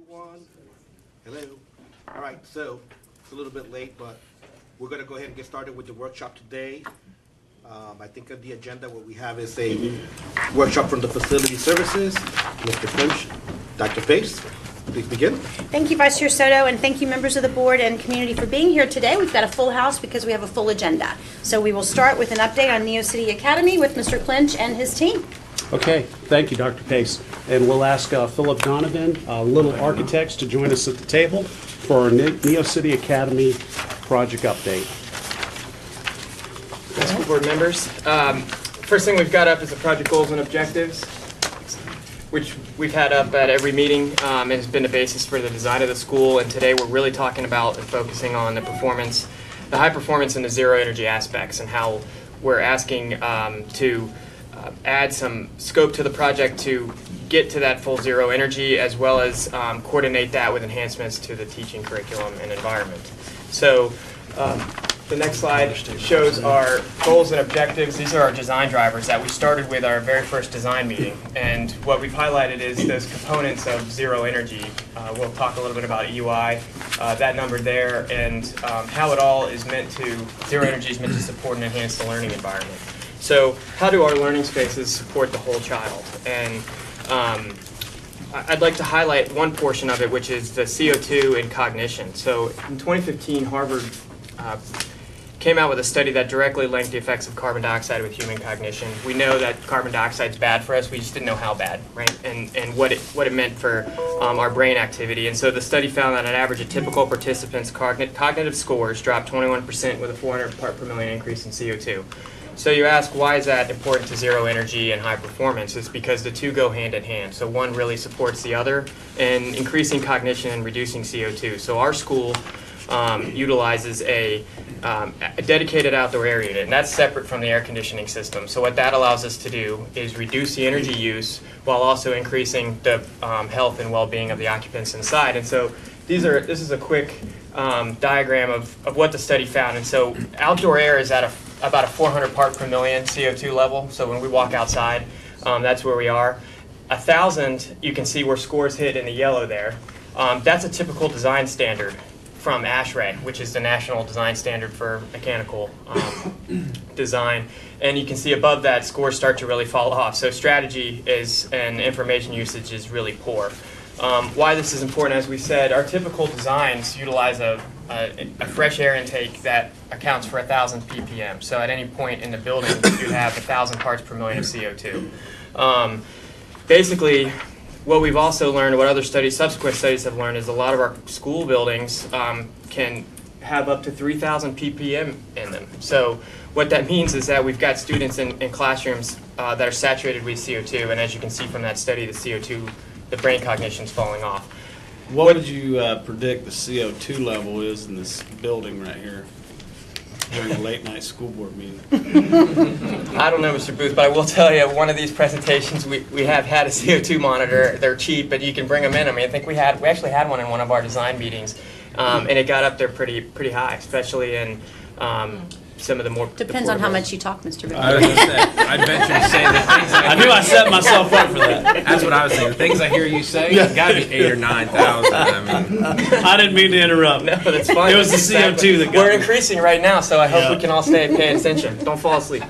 everyone. Hello. All right, so it's a little bit late, but we're going to go ahead and get started with the workshop today. I think on the agenda what we have is a workshop from the Facility Services. Mr. Clinch, Dr. Pace, please begin. Thank you, Vice Chair Soto, and thank you, members of the board and community, for being here today. We've got a full house because we have a full agenda. So we will start with an update on Neo City Academy with Mr. Clinch and his team. Okay, thank you, Dr. Pace. And we'll ask Philip Donovan, Little Architects, to join us at the table for our Neo City Academy project update. School board members. First thing we've got up is the project goals and objectives, which we've had up at every meeting. It has been the basis for the design of the school, and today we're really talking about and focusing on the performance, the high performance and the zero energy aspects, and how we're asking to add some scope to the project to get to that full zero energy, as well as coordinate that with enhancements to the teaching curriculum and environment. So the next slide shows our goals and objectives. These are our design drivers that we started with our very first design meeting. And what we've highlighted is those components of zero energy. We'll talk a little bit about EUI, that number there, and how it all is meant to, zero energy is meant to support and enhance the learning environment. So how do our learning spaces support the whole child? And I'd like to highlight one portion of it, which is the CO2 and cognition. So in 2015, Harvard came out with a study that directly linked the effects of carbon dioxide with human cognition. We know that carbon dioxide is bad for us. We just didn't know how bad, right? And what it meant for our brain activity. And so the study found that on average, a typical participant's cognitive scores dropped 21% with a 400 part per million increase in CO2. So you ask, why is that important to zero energy and high performance? It's because the two go hand in hand. So one really supports the other in increasing cognition and reducing CO2. So our school utilizes a dedicated outdoor air unit, and that's separate from the air conditioning system. So what that allows us to do is reduce the energy use while also increasing the health and well-being of the occupants inside. And so this is a quick diagram of what the study found. And so outdoor air is at about a 400 part per million CO2 level. So when we walk outside, that's where we are. 1,000, you can see where scores hit in the yellow there. That's a typical design standard from ASHRAE, which is the National Design Standard for Mechanical Design. And you can see above that, scores start to really fall off. So strategy and information usage is really poor. Why this is important, as we said, our typical designs utilize a fresh air intake that accounts for 1,000 ppm. So at any point in the building, you have 1,000 parts per million of CO2. Basically, what we've also learned, what other subsequent studies have learned, is a lot of our school buildings can have up to 3,000 ppm in them. So what that means is that we've got students in classrooms that are saturated with CO2, and as you can see from that study, the CO2, the brain cognition is falling off. What would you predict the CO2 level is in this building right here during a late night school board meeting? I don't know, Mr. Booth, but I will tell you, one of these presentations, we have had a CO2 monitor. They're cheap, but you can bring them in. I mean, I think we actually had one in one of our design meetings, and it got up there pretty high, especially in some of the more... Depends on how much you talk, Mr. Booth. I was going to say, I venture to say the things I knew I set myself up for that. That's what I was saying. The things I hear you say, it's got to be 8,000 or 9,000. I mean, I didn't mean to interrupt. No, that's fine. It was the CO2 that got We're me. increasing right now, so I hope we can all pay attention. Don't fall asleep.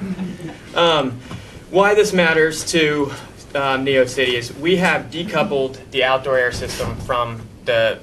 Why this matters to Neo City is we have decoupled the outdoor air system from the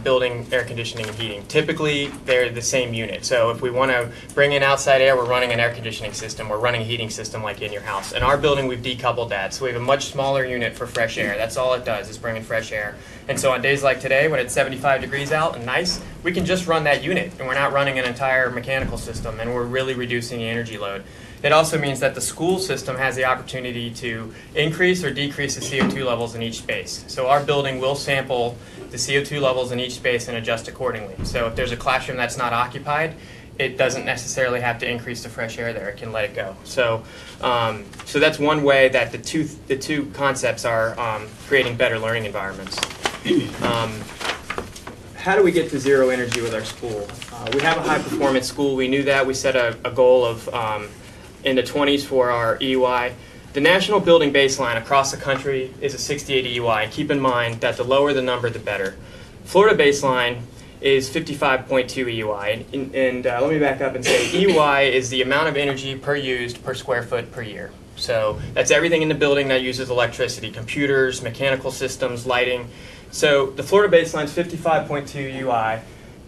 building air conditioning and heating. Typically, they're the same unit. So if we want to bring in outside air, we're running an air conditioning system. We're running a heating system like in your house. In our building, we've decoupled that. So we have a much smaller unit for fresh air. That's all it does, is bring in fresh air. And so on days like today, when it's 75 degrees out and nice, we can just run that unit, and we're not running an entire mechanical system, and we're really reducing the energy load. It also means that the school system has the opportunity to increase or decrease the CO2 levels in each space. So our building will sample the CO2 levels in each space and adjust accordingly. So if there's a classroom that's not occupied, it doesn't necessarily have to increase the fresh air there. It can let it go. So, so that's one way that the two concepts are creating better learning environments. How do we get to zero energy with our school? We have a high performance school. We knew that. We set a goal of in the 20s for our EUI. The national building baseline across the country is a 68 EUI. And keep in mind that the lower the number, the better. Florida baseline is 55.2 EUI. And let me back up and say EUI is the amount of energy used per square foot per year. So that's everything in the building that uses electricity, computers, mechanical systems, lighting. So the Florida baseline is 55.2 EUI.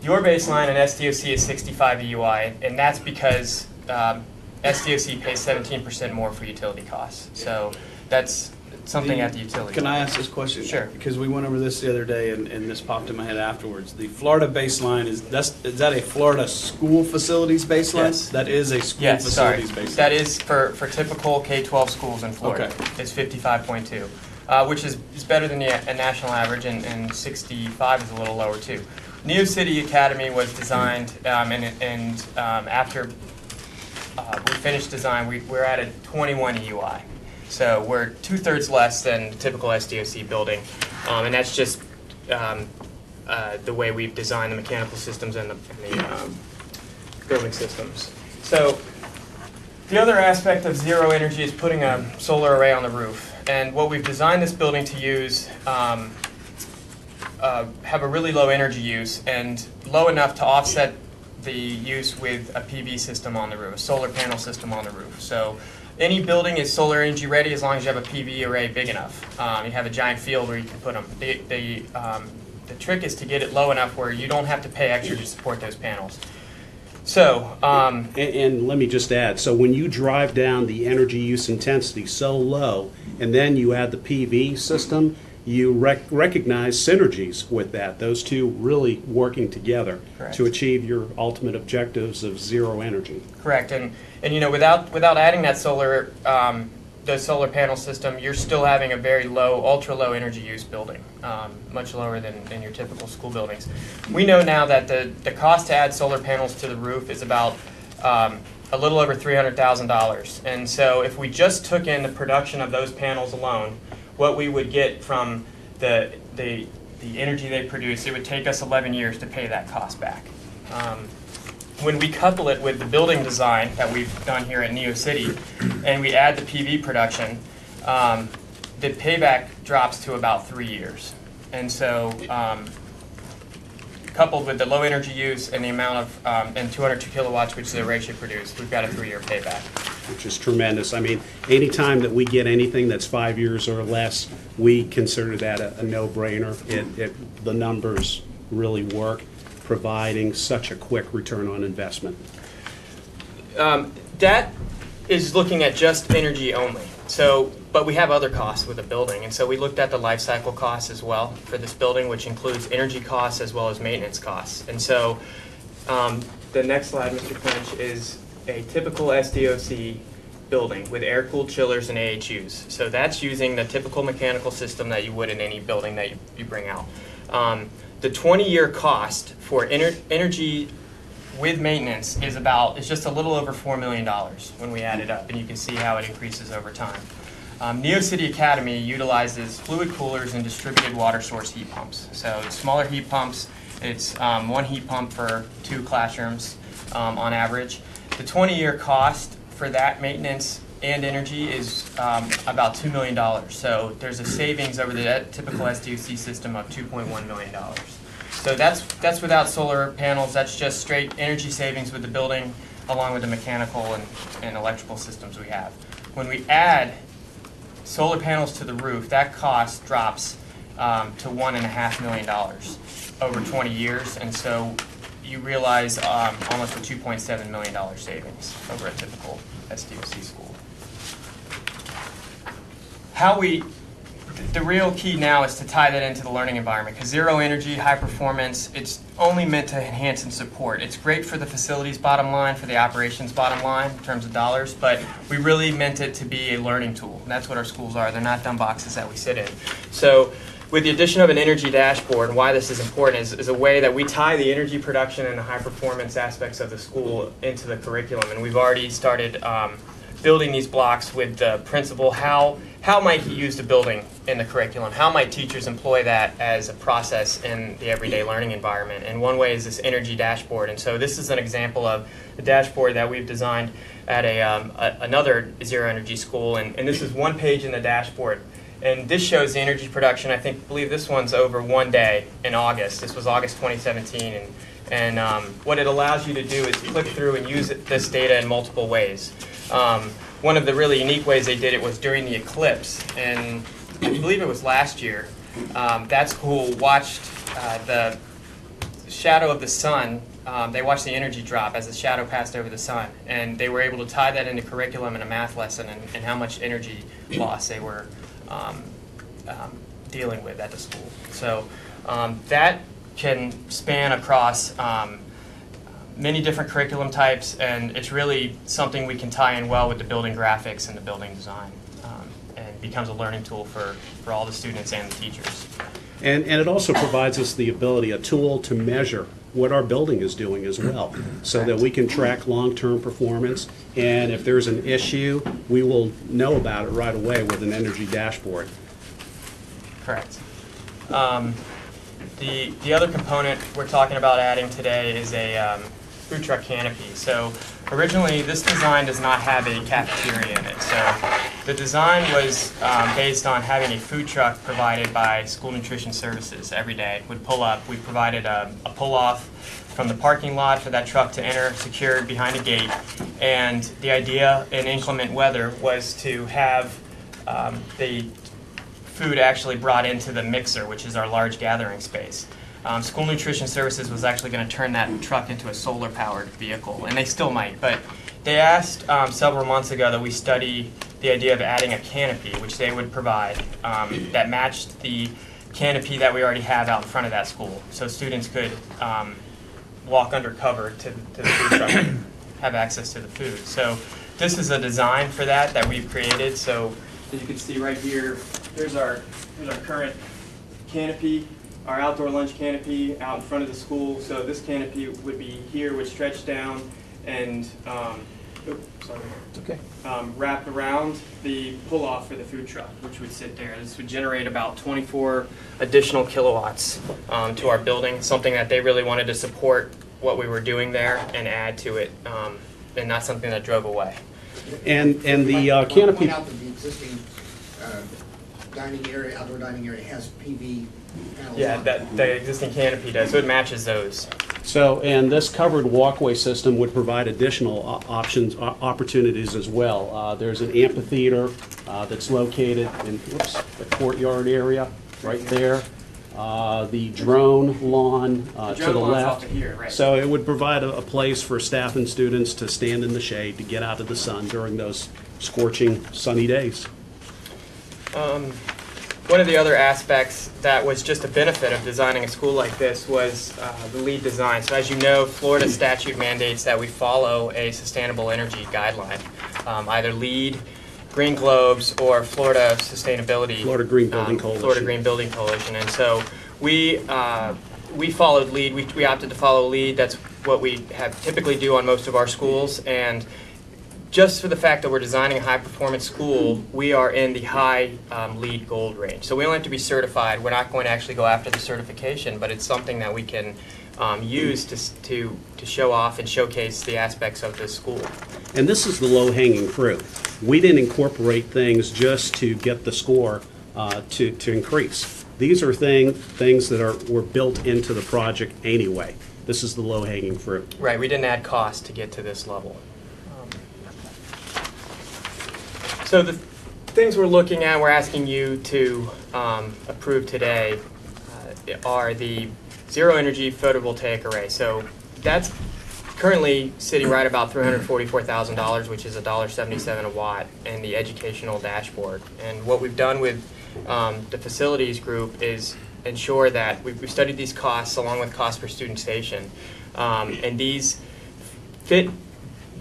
Your baseline in SDOC is 65 EUI, and that's because SDOC pays 17% more for utility costs. So that's something at the utility. Can I ask this question? Sure. Because we went over this the other day, and this popped in my head afterwards. The Florida baseline, is that a Florida school facilities baseline? Yes. That is a school Yes, sorry. facilities baseline. That is for typical K-12 schools in Florida. Okay. It's 55.2, which is better than the national average, and 65 is a little lower too. Neo City Academy was designed, and after we finished design, we're at a 21 EUI. So we're 2/3 less than the typical SDOC building, and that's just the way we've designed the mechanical systems and the building systems. So the other aspect of zero energy is putting a solar array on the roof. And what we've designed this building to use have a really low energy use and low enough to offset the use with a PV system on the roof, a solar panel system on the roof. So any building is solar energy ready as long as you have a PV array big enough. You have a giant field where you can put them. The trick is to get it low enough where you don't have to pay extra to support those panels. So, And let me just add, so when you drive down the energy use intensity so low, and then you add the PV system, you recognize synergies with that, those two really working together Correct. to achieve your ultimate objectives of zero energy. correct. And you know, without adding that solar, the solar panel system, you're still having a very low, ultra low energy use building, much lower than your typical school buildings. We know now that the cost to add solar panels to the roof is about a little over $300,000. And so if we just took in the production of those panels alone, what we would get from the energy they produce, it would take us 11 years to pay that cost back. When we couple it with the building design that we've done here at Neo City, and we add the PV production, the payback drops to about 3 years. And so, coupled with the low energy use and the amount of, and 202 kilowatts, which is the array should produce, we've got a 3-year payback. Which is tremendous. I mean, anytime that we get anything that's 5 years or less, we consider that a no-brainer. The numbers really work, providing such a quick return on investment. That is looking at just energy only. So, but we have other costs with the building, and so we looked at the life cycle costs as well for this building, which includes energy costs as well as maintenance costs. And so, the next slide, Mr. Clinch, is a typical SDOC building with air-cooled chillers and AHUs. So that's using the typical mechanical system that you would in any building that you bring out. The 20-year cost for energy with maintenance is just a little over $4 million when we add it up, and you can see how it increases over time. Neo City Academy utilizes fluid coolers and distributed water source heat pumps. So smaller heat pumps, it's one heat pump for 2 classrooms on average. The 20-year cost for that maintenance and energy is about $2 million. So there's a savings over the typical SDOC system of $2.1 million. So that's without solar panels. That's just straight energy savings with the building, along with the mechanical and electrical systems we have. When we add solar panels to the roof, that cost drops to $1.5 million over 20 years, and so you realize almost a $2.7 million savings over a typical SDOC school. The real key now is to tie that into the learning environment, because zero energy, high performance, it's only meant to enhance and support. It's great for the facilities bottom line, for the operations bottom line in terms of dollars, but we really meant it to be a learning tool. And that's what our schools are. They're not dumb boxes that we sit in. So with the addition of an energy dashboard, and why this is important is a way that we tie the energy production and the high performance aspects of the school into the curriculum. And we've already started building these blocks with the principal. How might he use the building in the curriculum? How might teachers employ that as a process in the everyday learning environment? And one way is this energy dashboard. And so this is an example of the dashboard that we've designed at another zero energy school. And this is one page in the dashboard. And this shows the energy production. I believe this one's over one day in August. This was August 2017. And what it allows you to do is click through and use this data in multiple ways. One of the really unique ways they did it was during the eclipse, and I believe it was last year. That school watched the shadow of the sun. They watched the energy drop as the shadow passed over the sun, and they were able to tie that into curriculum in a math lesson and how much energy loss they were dealing with at the school. So that can span across many different curriculum types, and it's really something we can tie in well with the building graphics and the building design, and becomes a learning tool for all the students and the teachers. And it also provides us the ability, a tool to measure what our building is doing as well, so that we can track long-term performance, and if there's an issue, we will know about it right away with an energy dashboard. Correct. The other component we're talking about adding today is a food truck canopy. So originally this design does not have a cafeteria in it. So the design was based on having a food truck provided by School Nutrition Services every day. Would pull up. We provided a pull-off from the parking lot for that truck to enter, secured behind a gate. And the idea in inclement weather was to have the food actually brought into the mixer, which is our large gathering space. School Nutrition Services was actually going to turn that truck into a solar-powered vehicle, and they still might. But they asked several months ago that we study the idea of adding a canopy, which they would provide, that matched the canopy that we already have out in front of that school, so students could walk under cover to the food truck and have access to the food. So this is a design for that we've created. So as you can see right here, here's our current canopy, our outdoor lunch canopy out in front of the school. So this canopy would be here, would stretch down and wrap around the pull-off for the food truck, which would sit there. This would generate about 24 additional kilowatts to our building, something that they really wanted to support what we were doing there and add to it, and not something that drove away. And the canopy. Point out that the existing dining area, outdoor dining area, has PV panels. Yeah, on that the existing canopy does, so it matches those. So, and this covered walkway system would provide additional opportunities as well. There's an amphitheater that's located in the courtyard area right there. The drone lawn to the left. Off of here, right. So it would provide a place for staff and students to stand in the shade to get out of the sun during those scorching sunny days. One of the other aspects that was just a benefit of designing a school like this was the LEED design. So as you know, Florida statute mandates that we follow a sustainable energy guideline, either LEED, Green Globes, or Florida Sustainability. Florida Green Building Coalition. Florida Green Building Coalition. And so we followed LEED. We opted to follow LEED. That's what we have typically do on most of our schools. And just for the fact that we're designing a high-performance school, we are in the high LEED Gold range. So we don't have to be certified. We're not going to actually go after the certification, but it's something that we can use to show off and showcase the aspects of this school. And this is the low-hanging fruit. We didn't incorporate things just to get the score to increase. These are things that were built into the project anyway. This is the low-hanging fruit. Right, we didn't add cost to get to this level. So the things we're looking at, we're asking you to approve today are the zero energy photovoltaic array. So that's currently sitting right about $344,000, which is $1.77 a watt, and the educational dashboard. And what we've done with the facilities group is ensure that we've studied these costs along with cost per student station, and these fit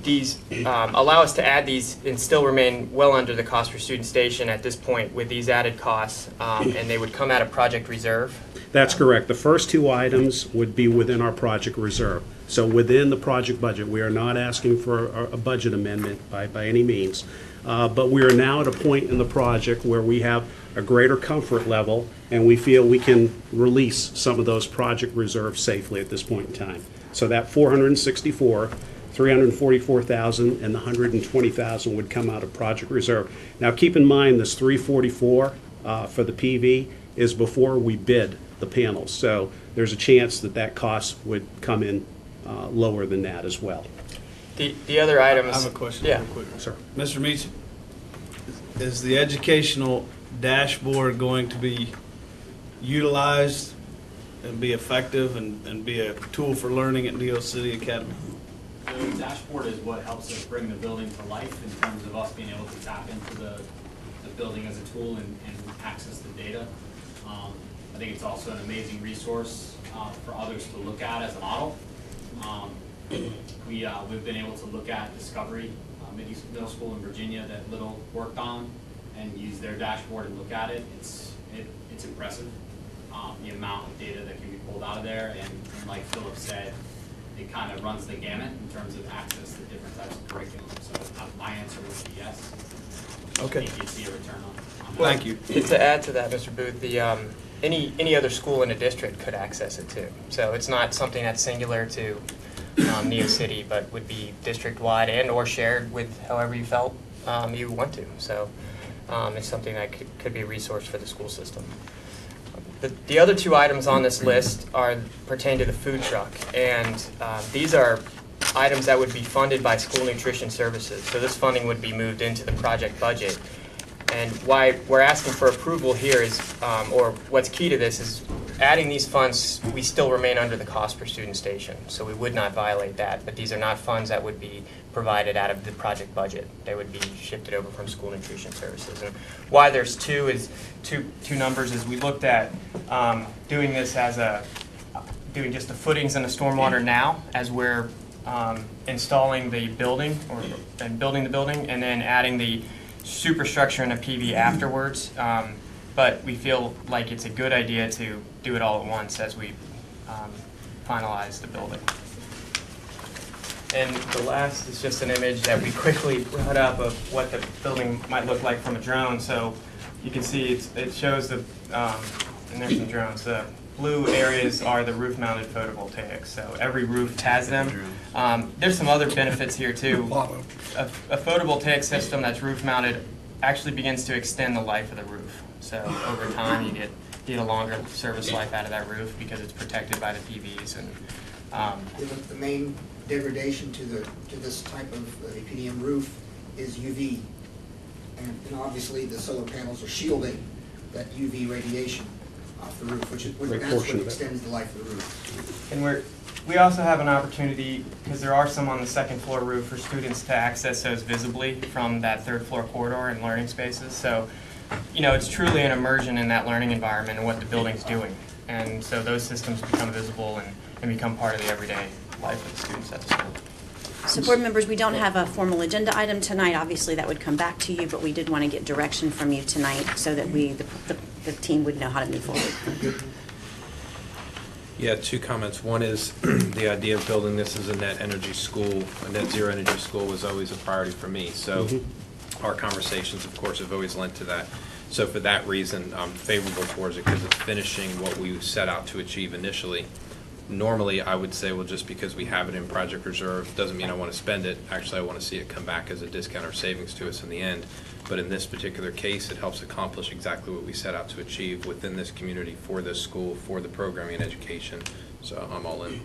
these allow us to add these and still remain well under the cost per student station at this point with these added costs, and they would come out of project reserve. That's correct. The first two items would be within our project reserve. So within the project budget, we are not asking for a budget amendment by any means. But we are now at a point in the project where we have a greater comfort level, and we feel we can release some of those project reserves safely at this point in time. So that 464, 344,000, and the 120,000 would come out of project reserve. Now, keep in mind, this 344 for the PV is before we bid the panels. So there's a chance that that cost would come in lower than that as well. The other items. I have a question Yeah. real quick. Sir. Mr. Meach, is the educational dashboard going to be utilized and be effective and be a tool for learning at Neo City Academy? The dashboard is what helps us bring the building to life in terms of us being able to tap into the building as a tool and access the data. I think it's also an amazing resource for others to look at as a model. We've been able to look at Discovery Middle School in Virginia that Little worked on and use their dashboard and look at it. It's impressive, the amount of data that can be pulled out of there, and like Philip said, it kind of runs the gamut in terms of access to different types of curriculum. So my answer would be yes. Okay. I think you'd see a return on that. Thank you. To add to that, Mr. Booth, the any other school in a district could access it too. So it's not something that's singular to Neo City, but would be district-wide and or shared with however you felt you want to. So it's something that could be a resource for the school system. The other two items on this list pertain to the food truck, and these are items that would be funded by school nutrition services. So this funding would be moved into the project budget. And why we're asking for approval here is, or what's key to this is, adding these funds, we still remain under the cost per student station. So we would not violate that, but these are not funds that would be provided out of the project budget. They would be shifted over from school nutrition services. And why there's two numbers is we looked at doing this as doing just the footings and the stormwater now as we're installing the building and building the building, and then adding the superstructure and a PV afterwards, but we feel like it's a good idea to do it all at once as we finalize the building. And the last is just an image that we quickly brought up of what the building might look like from a drone. So you can see it shows the, and there's some drones. The blue areas are the roof-mounted photovoltaics. So every roof has them. There's some other benefits here too. A photovoltaic system that's roof-mounted actually begins to extend the life of the roof. So over time, you get a longer service life out of that roof because it's protected by the PVs. And The main degradation to this type of APDM roof is UV, and obviously the solar panels are shielding that UV radiation off the roof, that's what extends the life of the roof. And we also have an opportunity, because there are some on the second floor roof, for students to access those visibly from that third floor corridor and learning spaces. So, you know, it's truly an immersion in that learning environment and what the building's doing. And so those systems become visible and become part of the everyday life of the students at the school. So board members, we don't have a formal agenda item tonight. Obviously, that would come back to you, but we did want to get direction from you tonight so that the team would know how to move forward. Yeah, two comments. One is the idea of building this as a net energy school, a net zero energy school was always a priority for me. So our conversations, of course, have always lent to that. So for that reason, I'm favorable towards it because it's finishing what we set out to achieve initially. Normally, I would say, well, just because we have it in project reserve doesn't mean I want to spend it. Actually, I want to see it come back as a discount or savings to us in the end. But in this particular case, it helps accomplish exactly what we set out to achieve within this community, for this school, for the programming and education. So I'm all in.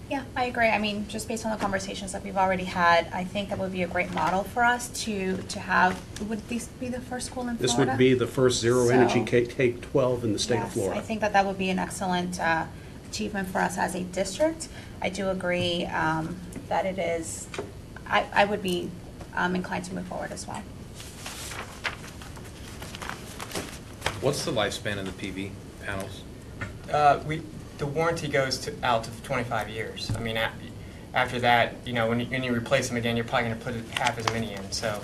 Yeah, I agree. I mean, just based on the conversations that we've already had, I think that would be a great model for us to have. Would this be the first school in Florida? This would be the first zero energy So- K-12 in the state of Yes, Florida. I think that would be an excellent achievement for us as a district. I do agree that it is, I would be inclined to move forward as well. What's the lifespan of the PV panels? The warranty goes out to 25 years. I mean, after that, when you replace them again, you're probably going to put half as many in. So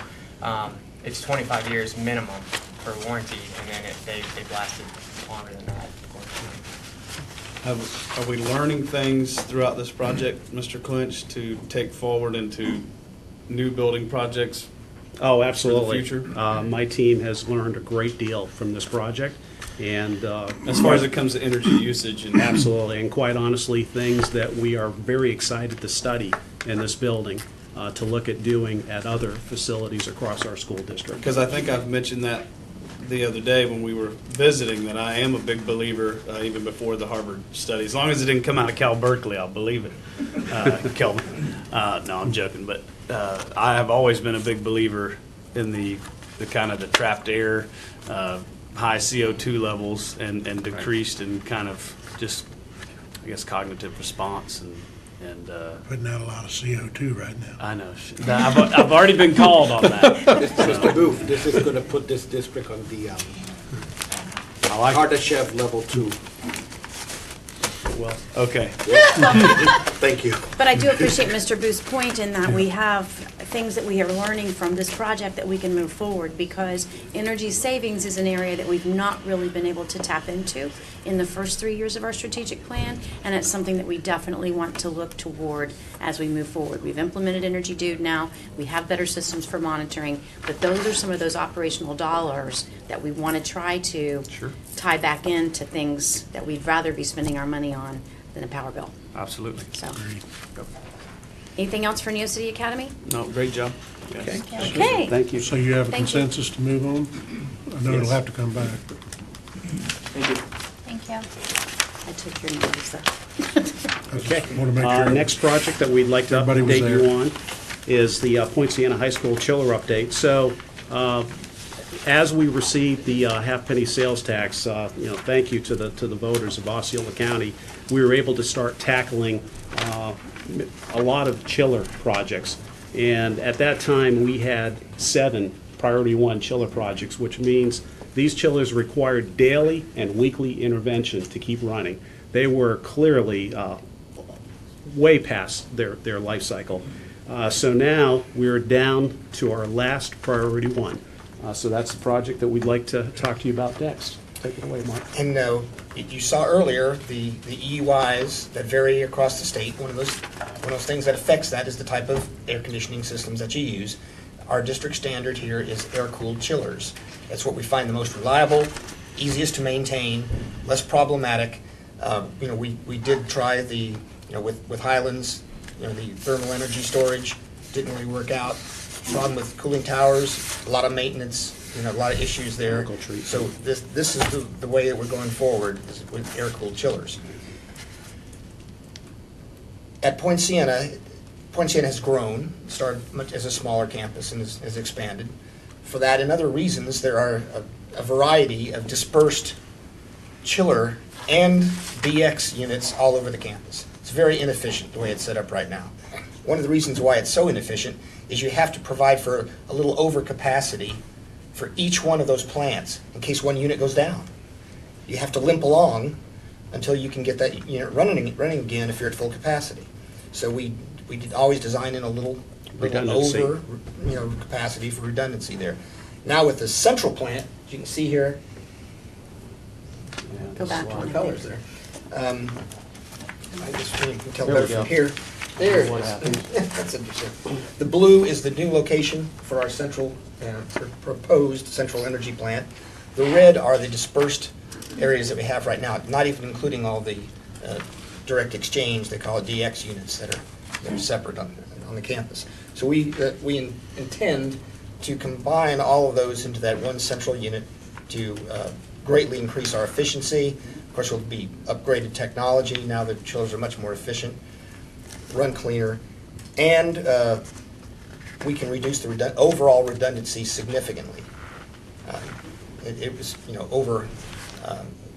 it's 25 years minimum for warranty, and then they've lasted longer than that, of course. Are we learning things throughout this project, Mr. Clinch, to take forward into new building projects? Oh, absolutely. future? My team has learned a great deal from this project, and As far as it comes to energy usage and absolutely, and quite honestly, things that we are very excited to study in this building, to look at doing at other facilities across our school district. because I think I've mentioned that the other day when we were visiting, that I am a big believer, even before the Harvard study. As long as it didn't come out of Cal Berkeley, I'll believe it. Kelvin. No, I'm joking, but I have always been a big believer in the kind of the trapped air, high CO2 levels, and decreased and kind of just, I guess, cognitive response and. Putting out a lot of CO2 right now. I know. I've already been called on that. Mr. Booth, this is going to put this district on the I like it. Kardashev level 2. Well, okay. Thank you. But I do appreciate Mr. Booth's point in that we have things that we are learning from this project that we can move forward, because energy savings is an area that we've not really been able to tap into in the first 3 years of our strategic plan, and it's something that we definitely want to look toward as we move forward. We've implemented Energy Dude now, we have better systems for monitoring, but those are some of those operational dollars that we want to try to tie back into things that we'd rather be spending our money on than a power bill. Absolutely. So, anything else for Neo City Academy? No, great job. Yes. Okay. Thank you. So you have a Thank you. consensus to move on? I know it'll have to come back. Thank you. Thank you. I took your notes though. Okay. Want to make sure. Next project that we'd like to Everybody was update you there. on is the Poinciana High School chiller update. So, as we received the half-penny sales tax, thank you to the voters of Osceola County, we were able to start tackling a lot of chiller projects. And at that time, we had 7 Priority 1 chiller projects, which means these chillers required daily and weekly intervention to keep running. They were clearly way past their life cycle. So now we're down to our last Priority 1. So that's the project that we'd like to talk to you about next. Take it away, Mark. And you saw earlier the EUIs that vary across the state. One of those things that affects that is the type of air conditioning systems that you use. Our district standard here is air-cooled chillers. That's what we find the most reliable, easiest to maintain, less problematic. We did try with Highlands, the thermal energy storage didn't really work out. Problem with cooling towers, a lot of maintenance, a lot of issues there. Chemical treatment. So this is the way that we're going forward, is with air-cooled chillers. At Poinciana has grown, started much as a smaller campus and has expanded. For that and other reasons, there are a variety of dispersed chiller and DX units all over the campus. It's very inefficient the way it's set up right now. One of the reasons why it's so inefficient is you have to provide for a little overcapacity for each one of those plants in case one unit goes down. You have to limp along until you can get that unit running again if you're at full capacity. So we always design in a little Redundancy. over capacity for redundancy there. Now with the central plant, as you can see here, Go back a lot one. of colors there. I guess you can tell There we better from go. here. There it What is. happened? That's interesting. The blue is the new location for our central, proposed central energy plant. The red are the dispersed areas that we have right now, not even including all the direct exchange, they call it DX units that are separate on the campus. So we intend to combine all of those into that one central unit to greatly increase our efficiency. Of course, it'll be upgraded technology. Now the chillers are much more efficient, run cleaner, and we can reduce the overall redundancy significantly. It was, over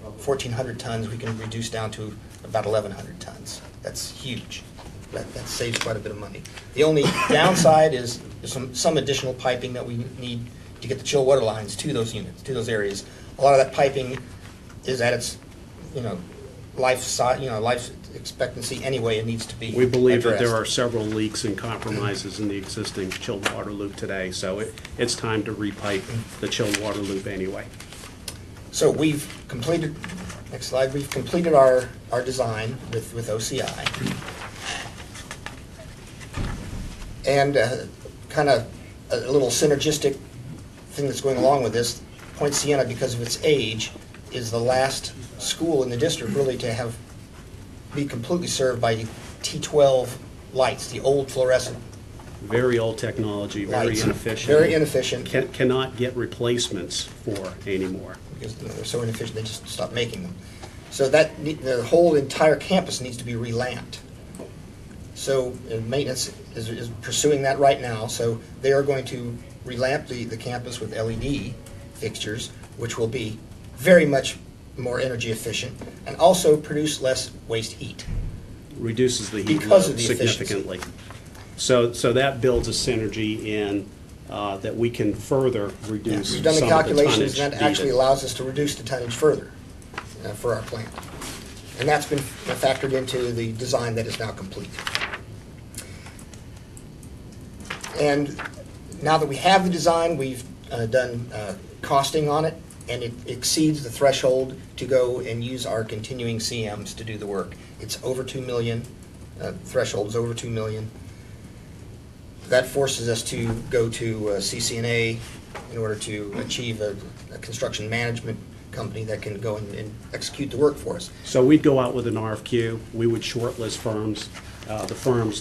1,400 tons. We can reduce down to about 1,100 tons. That's huge. That saves quite a bit of money. The only downside is some additional piping that we need to get the chill water lines to those units, to those areas. A lot of that piping is at its, life expectancy anyway, it needs to be We believe that there addressed. are several leaks and compromises in the existing chilled water loop today, so it's time to repipe the chilled water loop anyway. So we've completed, next slide, we've completed our design with OCI. And kind of a little synergistic thing that's going along with this, Poinciana, because of its age, is the last school in the district really to be completely served by T12 lights, the old fluorescent Very old technology, very lights. inefficient. Very inefficient. Cannot get replacements for anymore. Because they're so inefficient, they just stopped making them. So the whole entire campus needs to be relamped. So maintenance is pursuing that right now. So they are going to relamp the campus with LED fixtures, which will be very much more energy efficient and also produce less waste heat. Reduces the heat Because of load the efficiency. significantly. So that builds a synergy in that we can further reduce We've done the some of calculations, tonnage and that actually needed. allows us to reduce the tonnage further for our plant. And that's been factored into the design that is now complete. And now that we have the design, we've done costing on it, and it exceeds the threshold to go and use our continuing CMs to do the work. It's over 2 million, threshold is over 2 million. That forces us to go to CCNA in order to achieve a construction management company that can go and execute the work for us. So we'd go out with an RFQ, we would shortlist firms, the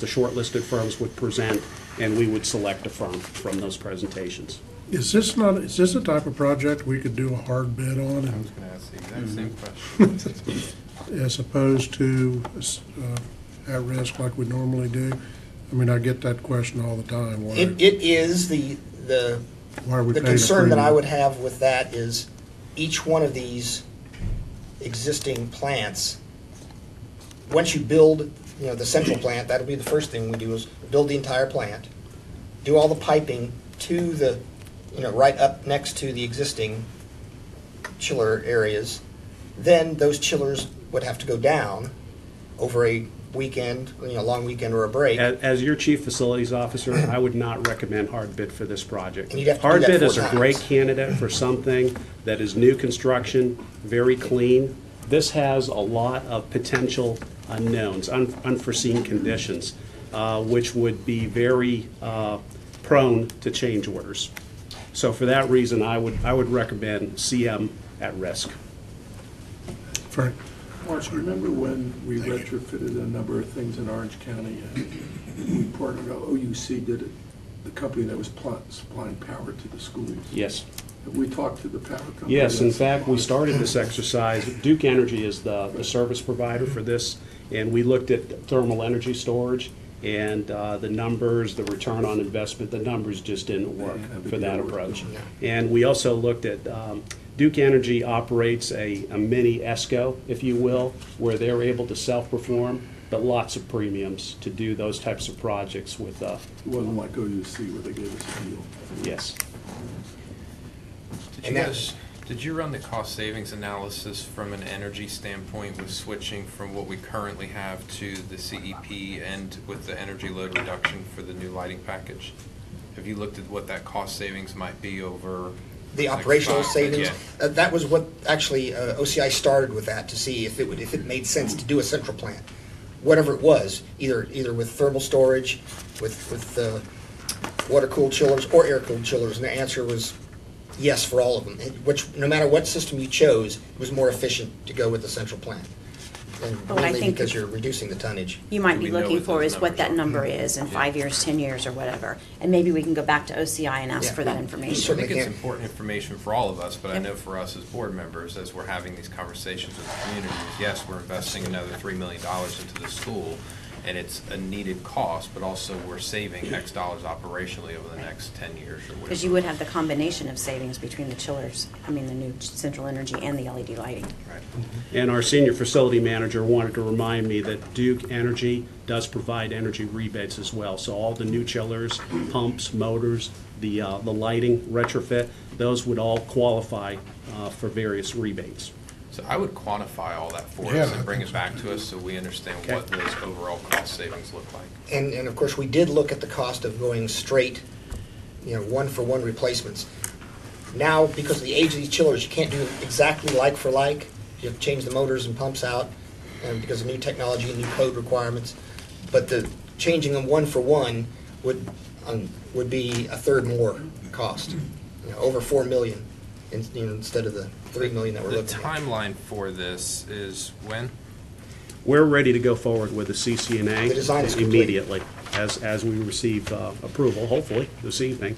shortlisted firms would present, and we would select a firm from those presentations. Is this a type of project we could do a hard bid on I was and- going to ask the exact same question. as opposed to at risk like we normally do? I mean, I get that question all the time. Why It is the are we The paying a concern that I premium? would have with that is each one of these existing plants, once you build, the central plant, that'll be the first thing we do is build the entire plant, do all the piping to the, right up next to the existing chiller areas. Then those chillers would have to go down over a weekend, long weekend or a break. As your chief facilities officer, I would not recommend hard bid for this project. And you'd have to do Hard that bid 4 is a great times. candidate for something that is new construction, very clean. This has a lot of potential unknowns, unforeseen conditions, which would be very prone to change orders. So for that reason, I would recommend CM at risk. Frank? Mark, remember when we retrofitted a number of things in Orange County and we partnered, OUC did it, the company that was supplying power to the schools? Yes. We talked to the power company. Yes, in fact, we started this exercise. Duke Energy is the service provider for this, and we looked at thermal energy storage, and the numbers, the return on investment, the numbers just didn't work for that approach. And we also looked at, Duke Energy operates a mini ESCO, if you will, where they're able to self-perform, but lots of premiums to do those types of projects with, It wasn't like OUC where they gave us a deal. yes. Did you run the cost savings analysis from an energy standpoint with switching from what we currently have to the CEP and with the energy load reduction for the new lighting package? Have you looked at what that cost savings might be over? The like operational 5? savings, Yeah. that was what actually OCI started with that to see if it made sense to do a central plant, whatever it was, either with thermal storage, with water-cooled chillers or air-cooled chillers, and the answer was yes for all of them. Which, no matter what system you chose, it was more efficient to go with the central plant. And But what I mainly think because you're reducing the tonnage. you might be We know looking what for those is what that numbers number is in 5 years, 10 years, or whatever. And maybe we can go back to OCI and ask Yeah. for that I information. Certainly think it's can. important information for all of us, but I Yep. know for us as board members, as we're having these conversations with the community, is yes, we're investing another $3 million into the school, and it's a needed cost, but also we're saving X dollars operationally over the next 10 years or whatever. Because you would have the combination of savings between the chillers, the new central energy and the LED lighting. Right. And our senior facility manager wanted to remind me that Duke Energy does provide energy rebates as well. So all the new chillers, pumps, motors, the lighting retrofit, those would all qualify for various rebates. So I would quantify all that for Yeah, us I and bring think it back to us so we understand Okay. what those overall cost savings look like. And of course, we did look at the cost of going straight, one-for-one replacements. Now, because of the age of these chillers, you can't do exactly like for like. You have to change the motors and pumps out, and because of new technology and new code requirements. But the changing them one-for-one would be a third more cost, over $4 million, instead of the $3 million that we're The looking at. timeline for this is when? We're ready to go forward with the CCNA. The design is complete. Immediately, as we receive approval, hopefully this evening,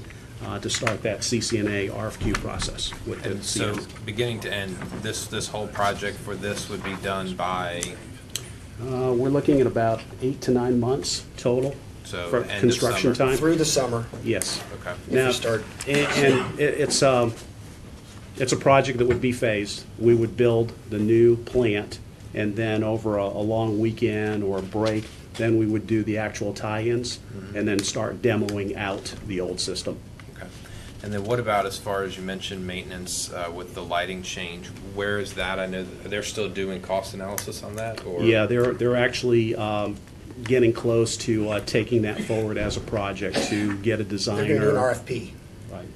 to start that CCNA RFQ process with the And so, CNs. beginning to end, this whole project for this would be done by, We're looking at about 8 to 9 months total So, for end of construction summer. time. Through the summer, Yes. okay. if you Now, start. and it's a project that would be phased. We would build the new plant, and then over a long weekend or a break, then we would do the actual tie-ins, and then start demoing out the old system. Okay. And then what about, as far as you mentioned, maintenance with the lighting change? Where is that? I know that they're still doing cost analysis on that, or? Yeah, they're actually getting close to taking that forward as a project to get a They're designer. going to do an RFP. Right.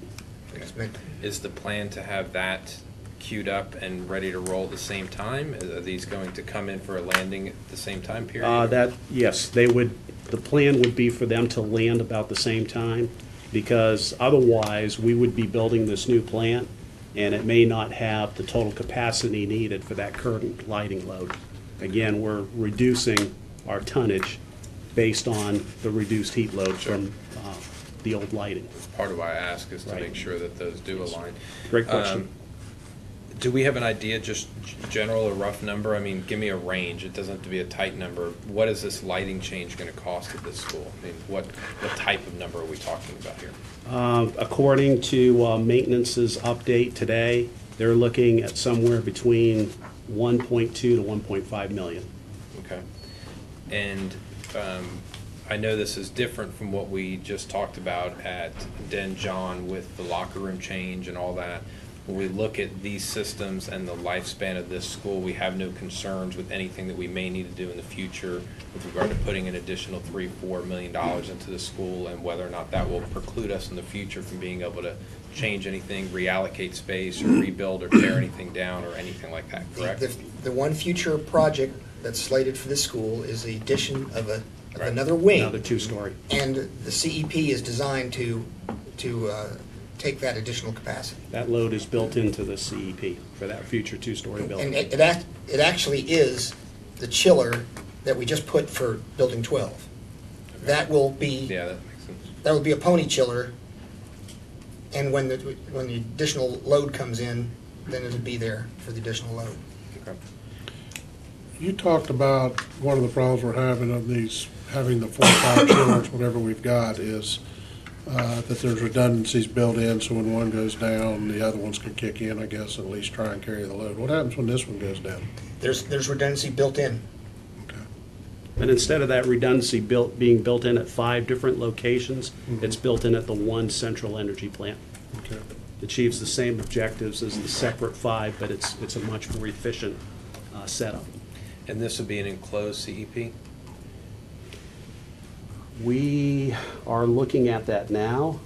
Expect- Is the plan to have that queued up and ready to roll at the same time? Are these going to come in for a landing at the same time period? Yes, they would, the plan would be for them to land about the same time, because otherwise, we would be building this new plant, and it may not have the total capacity needed for that current lighting load. Again, we're reducing our tonnage based on the reduced heat load from the old lighting. Part of why I ask is to Right. make sure that those do align. Great question. Do we have an idea, just general or rough number? I mean, give me a range. It doesn't have to be a tight number. What is this lighting change going to cost at this school? I mean, what type of number are we talking about here? According to maintenance's update today, they're looking at somewhere between 1.2 to 1.5 million. Okay. And I know this is different from what we just talked about at Den John with the locker room change and all that. When we look at these systems and the lifespan of this school, we have no concerns with anything that we may need to do in the future with regard to putting an additional $3-4 million into the school, and whether or not that will preclude us in the future from being able to change anything, reallocate space, or rebuild or tear anything down or anything like that, correct? The one future project that's slated for this school is the addition of Right. another wing. Another two-story. And the CEP is designed to take that additional capacity. That load is built into the CEP for that future two-story And building. it actually is the chiller that we just put for Building 12. That will be, Yeah, that makes sense. that will be a pony chiller, and when the additional load comes in, then it'll be there for the additional load. Okay. You talked about one of the problems we're having of these, having the 4 or 5 chillers, whatever we've got, is that there's redundancies built in, so when one goes down, the other ones can kick in, I guess, at least try and carry the load. What happens when this one goes down? There's redundancy built in. Okay. And instead of that redundancy being built in at 5 different locations, it's built in at the one central energy plant. Okay. Achieves the same objectives as the separate 5, but it's a much more efficient setup. And this would be an enclosed CEP? We are looking at that now.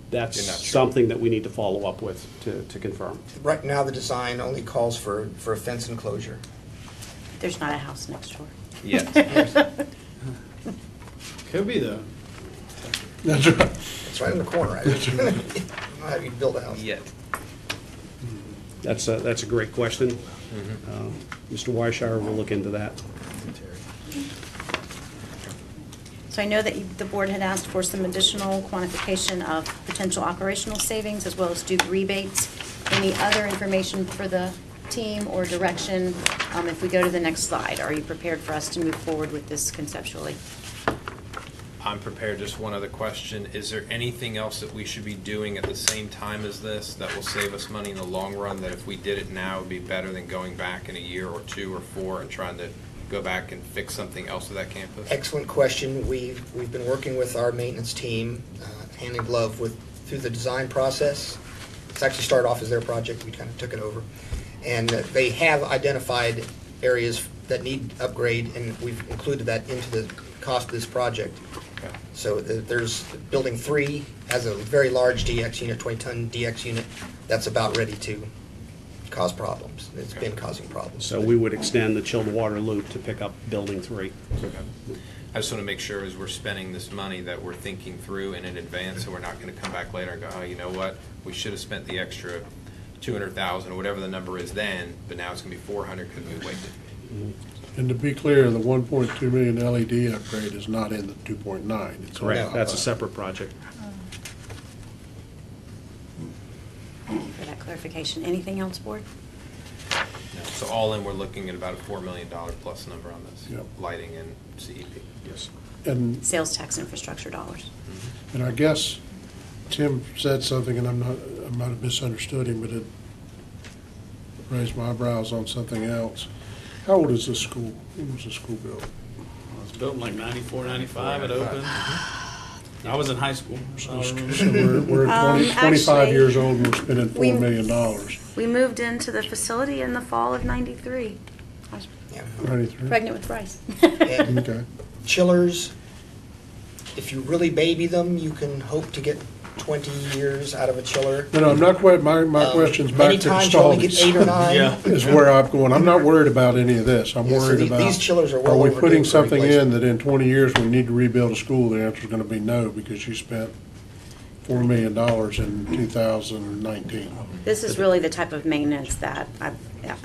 That's You're not sure? something that we need to follow up with to confirm. Right now, the design only calls for a fence enclosure. There's not a house next door. Yes. Could be though. That's right. It's right in the corner. I don't know how you build a house. Yet. That's a great question. Mr. Weishauer will look into that. So I know that the board had asked for some additional quantification of potential operational savings as well as Duke rebates. Any other information for the team or direction if we go to the next slide? Are you prepared for us to move forward with this conceptually? I'm prepared. Just one other question. Is there anything else that we should be doing at the same time as this that will save us money in the long run, that if we did it now, it would be better than going back in a year or 2 or 4 and trying to go back and fix something else with that campus? Excellent question. We've been working with our maintenance team, hand in glove through the design process. It's actually started off as their project, we kind of took it over. And they have identified areas that need upgrade, and we've included that into the cost of this project. So there's building 3 has a very large DX unit, 20-ton DX unit, that's about ready to cause problems. It's been causing problems. So we would extend the chilled water loop to pick up building 3. I just want to make sure as we're spending this money that we're thinking through in advance, so we're not going to come back later and go, oh, you know what? We should have spent the extra 200,000 or whatever the number is then, but now it's going to be 400 because we waited. And to be clear, the 1.2 million LED upgrade is not in the 2.9. It's Correct. That's a separate project. Thank you for that clarification. Anything else, Board? So all in, we're looking at about a $4 million plus number on this, Yep. lighting and CEP. Yes. And Sales tax infrastructure dollars. And I guess Tim said something, and I might have misunderstood him, but it raised my eyebrows on something else. How old is this school? When was the school built? It was built in like 94, 95, it opened. I was in high school. So we're 25 actually, years old and we're spending we- $4 million. We moved into the facility in the fall of '93. I was Yeah. 93? pregnant with Bryce. And Okay. chillers, if you really baby them, you can hope to get 20 years out of a chiller. No, I'm not quite, my question's back Many to the times you only get stallies. 8 or 9. Yeah. Is where I'm going. I'm not worried about any of this. I'm Yeah, so worried the- about, these chillers are well we overdue putting for something in replacement. that in 20 years we need to rebuild a school? The answer's gonna be no, because you spent $4 million in 2019. This is really the type of maintenance that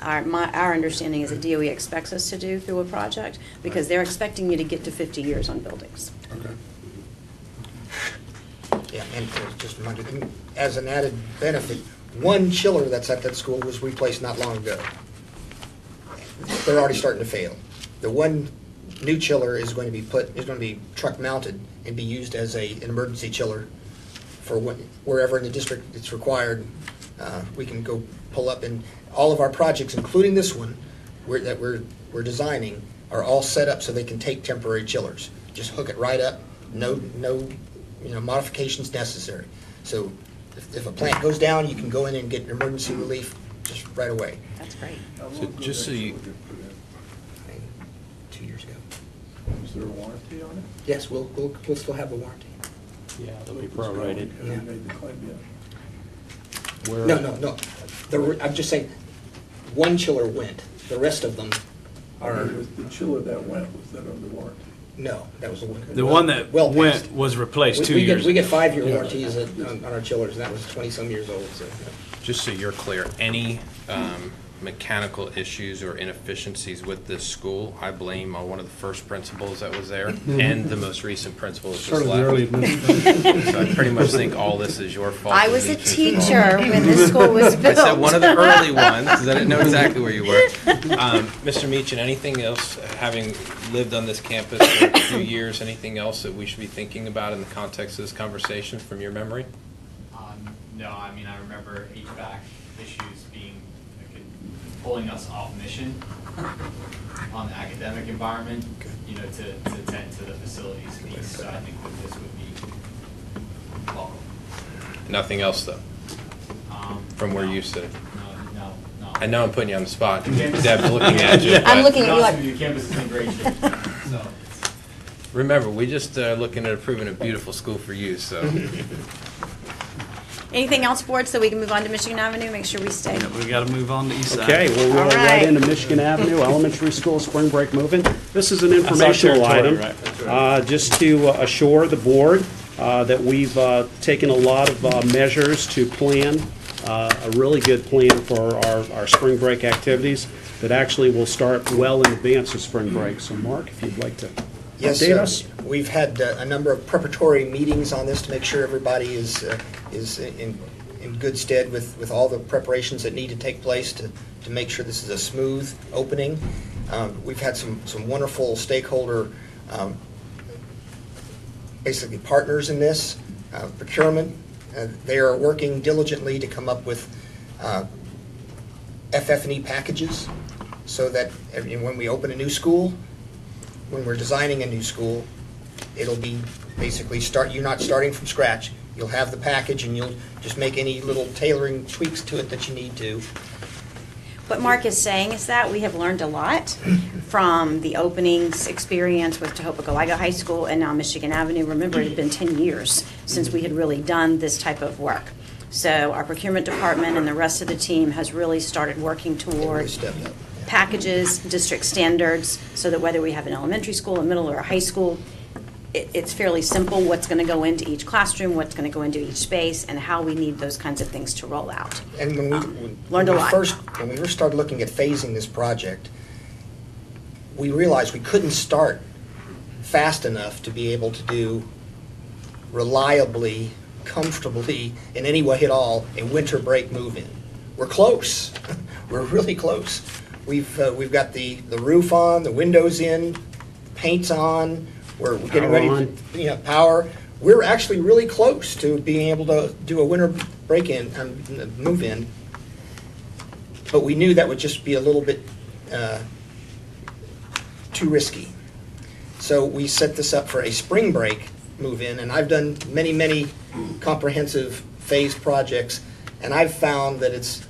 our understanding is that DOE expects us to do through a project, because they're expecting you to get to 50 years on buildings. Okay. Yeah, and just remind you, as an added benefit, one chiller that's at that school was replaced not long ago. They're already starting to fail. The one new chiller is going to be truck mounted and be used as an emergency chiller for wherever in the district it's required. We can go pull up, and all of our projects, including this one, that we're designing, are all set up so they can take temporary chillers. Just hook it right up, no modifications necessary. So if a plant goes down, you can go in and get emergency relief just right away. That's great. So just so you, 2 years ago. Is there a warranty on it? Yes, we'll still have a warranty. Yeah, they'll be prorated. Have you made the claim yet? We're- No. I'm just saying, one chiller went. The rest of them are, The chiller that went, was that under warranty? no, that was the one. The one that well past. went was replaced We- 2 we get- years We ago. get 5-year warranties on our chillers, and that was 20-some years old, so. just so you're clear, any mechanical issues or inefficiencies with this school, I blame on one of the first principals that was there and the most recent principal that just Sort of the early left. administration. So I pretty much think all this is your fault. I and was a Meech's fault. teacher when this school was I built. said one of the early ones, because I didn't know exactly where you were. Mr. Meechin, anything else, having lived on this campus for a few years, anything else that we should be thinking about in the context of this conversation from your memory? No, I mean, I remember HVAC issues being, pulling us off mission on the academic environment, to attend to the facilities piece. So I think that this would be welcome. Nothing else, though, from where No. you sit? No. I know I'm putting you on the spot. Campus- Deb's looking at you. I'm but looking at you like, The campus is in great shape, so. Remember, we just looking at approving a beautiful school for you, so. anything else, Board, so we can move on to Michigan Avenue, make sure we stay? We got to move on to east side. Okay, we'll roll All right right. into Michigan Avenue Elementary School Spring Break Move-In. This is an informational territory, item, right? just to assure the board that we've taken a lot of measures to plan a really good plan for our spring break activities that actually will start well in advance of spring break. So Mark, if you'd like to Yes, update us. we've had a number of preparatory meetings on this to make sure everybody is in good stead with all the preparations that need to take place to make sure this is a smooth opening. We've had some wonderful stakeholder, basically partners in this, procurement. They are working diligently to come up with FF&E packages so that when we open a new school, when we're designing a new school, it'll be basically you're not starting from scratch. You'll have the package, and you'll just make any little tailoring tweaks to it that you need to. What Mark is saying is that we have learned a lot from the openings experience with Tohopico High School and now Michigan Avenue. Remember, it had been 10 years since we had really done this type of work. So our procurement department and the rest of the team has really started working toward Stepped up. packages, district standards, so that whether we have an elementary school, a middle, or a high school, it's fairly simple what's going to go into each classroom, what's going to go into each space, and how we need those kinds of things to roll out. And when we, Learned a lot. when we first started looking at phasing this project, we realized we couldn't start fast enough to be able to do reliably, comfortably, in any way at all, a winter break move-in. We're close. We're really close. We've got the roof on, the windows in, paint's on, we're getting ready, power. We're actually really close to being able to do a winter break-in, move-in, but we knew that would just be a little bit too risky. So we set this up for a spring break move-in, and I've done many, many comprehensive phased projects, and I've found that it's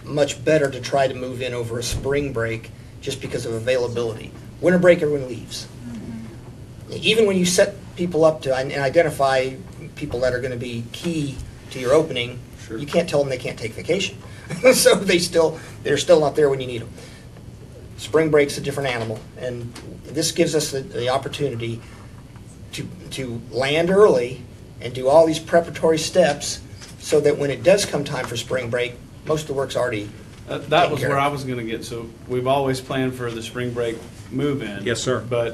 much better to try to move in over a spring break just because of availability. Winter break, everyone leaves. Even when you set people up to and identify people that are going to be key to your opening, you can't tell them they can't take vacation. So they're still not there when you need them. Spring break's a different animal, and this gives us the opportunity to land early and do all these preparatory steps so that when it does come time for spring break, most of the work's already That was where I was going to get. So we've always planned for the spring break move-in. Yes, sir. But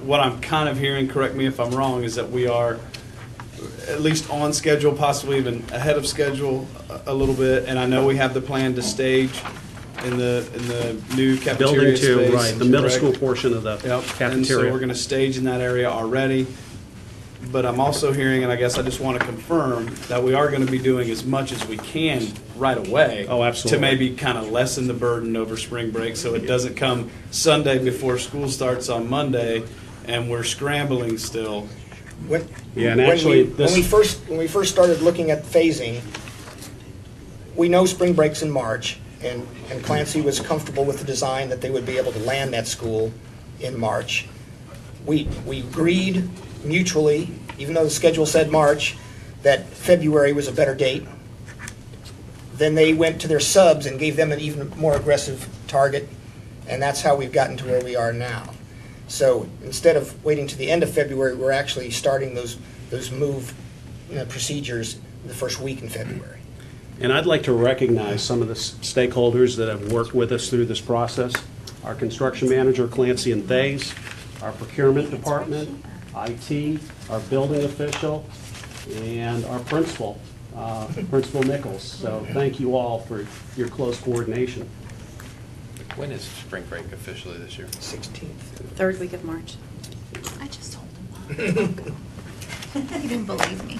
what I'm kind of hearing, correct me if I'm wrong, is that we are at least on schedule, possibly even ahead of schedule a little bit. And I know we have the plan to stage in the new cafeteria Building 2, space. right, the middle correct? school portion of the Yep. cafeteria. And so we're going to stage in that area already. But I'm also hearing, and I guess I just want to confirm, that we are going to be doing as much as we can right away. Oh, absolutely. To maybe kind of lessen the burden over spring break, so it doesn't come Sunday before school starts on Monday, and we're scrambling still. Yeah, and actually, when we first started looking at phasing, we know spring break's in March, and Clancy was comfortable with the design that they would be able to land that school in March. We agreed mutually, even though the schedule said March, that February was a better date. Then they went to their subs and gave them an even more aggressive target, and that's how we've gotten to where we are now. So instead of waiting to the end of February, we're actually starting those move procedures the first week in February. And I'd like to recognize some of the stakeholders that have worked with us through this process. Our construction manager, Clancy and Thays, our procurement department, IT, our building official, and our principal, Principal Nichols. So thank you all for your close coordination. When is spring break officially this year? 16th. Third week of March. I just told him. He didn't believe me.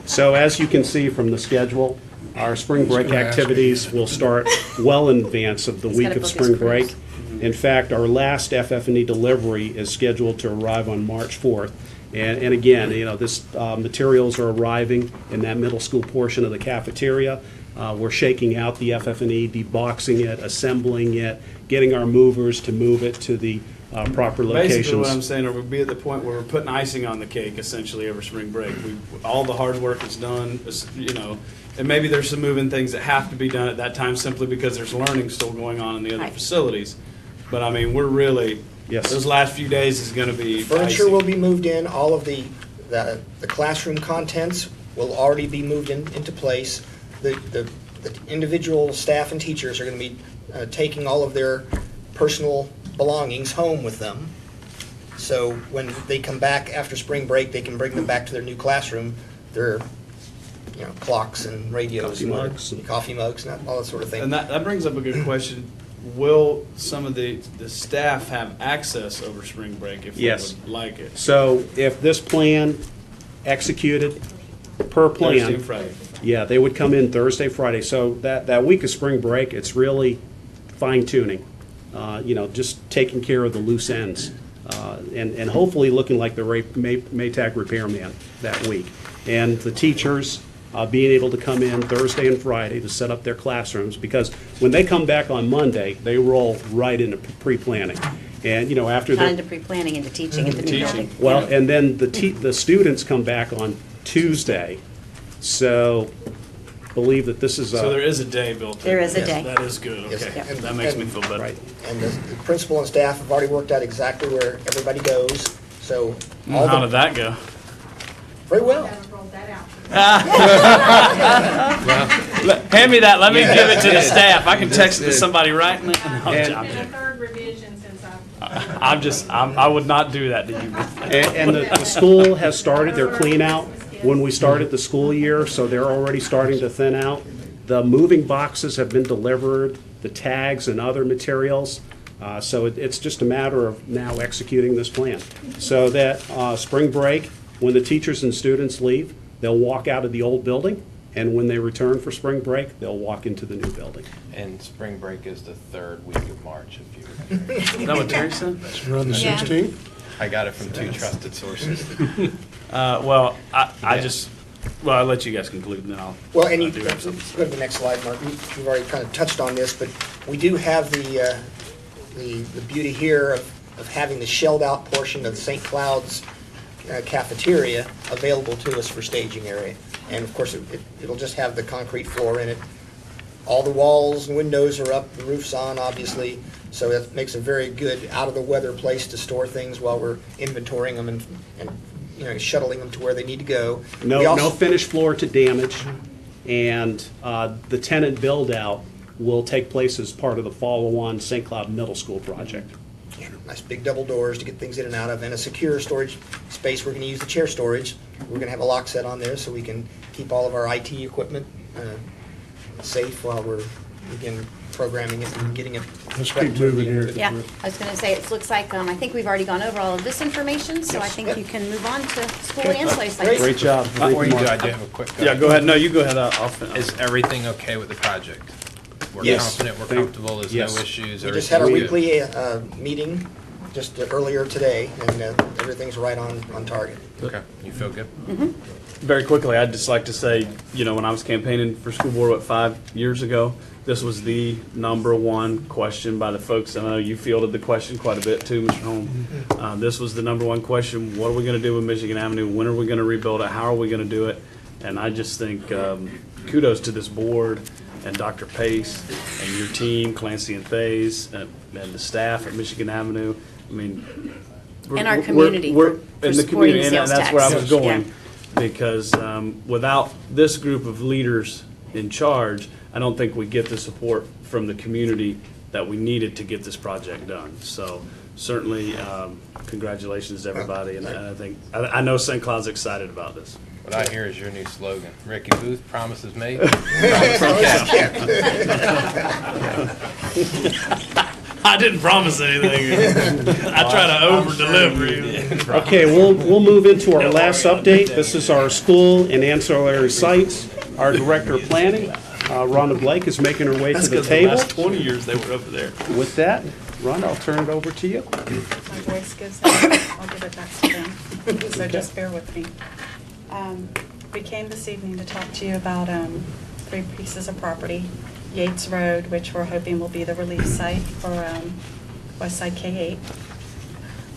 So as you can see from the schedule, our spring break activities will start well in advance of the He's week gotta of book his spring cruise. break. In fact, our last FF&E delivery is scheduled to arrive on March 4th. And again, this materials are arriving in that middle school portion of the cafeteria. We're shaking out the FF&E, deboxing it, assembling it, getting our movers to move it to the proper locations. Basically, what I'm saying, we'll be at the point where we're putting icing on the cake, essentially, over spring break. All the hard work is done, and maybe there's some moving things that have to be done at that time simply because there's learning still going on in the other Right. facilities. But I mean, we're really, Yes. those last few days is going to be Furniture icing. will be moved in, all of the classroom contents will already be moved into place. The individual staff and teachers are going to be taking all of their personal belongings home with them. So when they come back after spring break, they can bring them back to their new classroom, their clocks and radios. Coffee mugs, and all that sort of thing. And that brings up a good question. Will some of the staff have access over spring break if Yes. they would like it? So if this plan executed per Thursday plan, and Friday. yeah, they would come in Thursday, Friday. So that week of spring break, it's really fine tuning, just taking care of the loose ends. and hopefully looking like the Maytag repairman that week. And the teachers being able to come in Thursday and Friday to set up their classrooms, because when they come back on Monday, they roll right into pre-planning. And, you know, after Not into that, pre-planning, into teaching at the new building. well, and then the students come back on Tuesday. So believe that this is So there is a day built in. There is a Yes. day. That is good, Yes. okay. And- That makes me and- feel better. right. And the principal and staff have already worked out exactly where everybody goes, so all How did the, that go? very well. Hand me that, let me give it to the staff. I can text it to somebody right now. No, I'm joking. third revision since I would not do that to you. And the school has started their clean out when we started the school year, so they're already starting to thin out. The moving boxes have been delivered, the tags and other materials. So it's just a matter of now executing this plan. So that spring break, when the teachers and students leave, they'll walk out of the old building, and when they return for spring break, they'll walk into the new building. And spring break is the third week of March, if you were curious. Is that what Terry said? Around the Yeah. 16th? I got it from two trusted sources. Well, I'll let you guys conclude and then I'll. Well, and I'll you, do go have something. to the next slide, Mark. You've already kind of touched on this, but we do have the beauty here of having the shelled-out portion of St. Cloud's cafeteria available to us for staging area. And of course, it'll just have the concrete floor in it. All the walls and windows are up, the roof's on, obviously, so that makes a very good out-of-the-weather place to store things while we're inventorying them and you know, shuttling them to where they need to go. We No also- finished floor to damage, and the tenant build-out will take place as part of the follow-on St. Cloud Middle School project. Nice big double doors to get things in and out of, and a secure storage space. We're going to use the chair storage. We're going to have a lock set on there so we can keep all of our IT equipment safe while we're, again, programming it and getting it. Let's keep moving here. Yeah, I was going to say, it looks like, I think we've already gone over all of this information, so I think you can move on to school and play sites. Great job. Thank Before you do, Mark. I do have a quick. Yeah, go ahead. No, you go ahead. I'll finish. Is everything okay with the project? We're Yes. confident, we're Thank- comfortable, there's no yes. issues? We just had our everything's good? weekly meeting just earlier today, and everything's right on target. Okay, you feel good? Very quickly, I'd just like to say, you know, when I was campaigning for school board, 5 years ago, this was the #1 question by the folks. I know you fielded the question quite a bit too, Mr. Holm. This was the #1 question. What are we going to do with Michigan Avenue? When are we going to rebuild it? How are we going to do it? And I just think kudos to this board and Dr. Pace and your team, Clancy and Faze, and the staff at Michigan Avenue. I mean, And our community we're for in the supporting community, and sales that's where I tax. was going. Yeah. Because without this group of leaders in charge, I don't think we get the support from the community that we needed to get this project done. So certainly, congratulations to everybody, and I think, I know St. Cloud's excited about this. What I hear is your new slogan, Ricky Booth, promises made. Promises kept. I didn't promise anything. I try to over-deliver. Okay, we'll move into our last update. This is our school and ancillary sites. Our Director of Planning, Rhonda Blake, is making her way to That's the because the table. last 20 years they were over there. With that, Rhonda, I'll turn it over to you. My voice gives out, I'll give it back to them, so just bear with me. We came this evening to talk to you about 3 pieces of property. Yates Road, which we're hoping will be the release site for Westside K-8.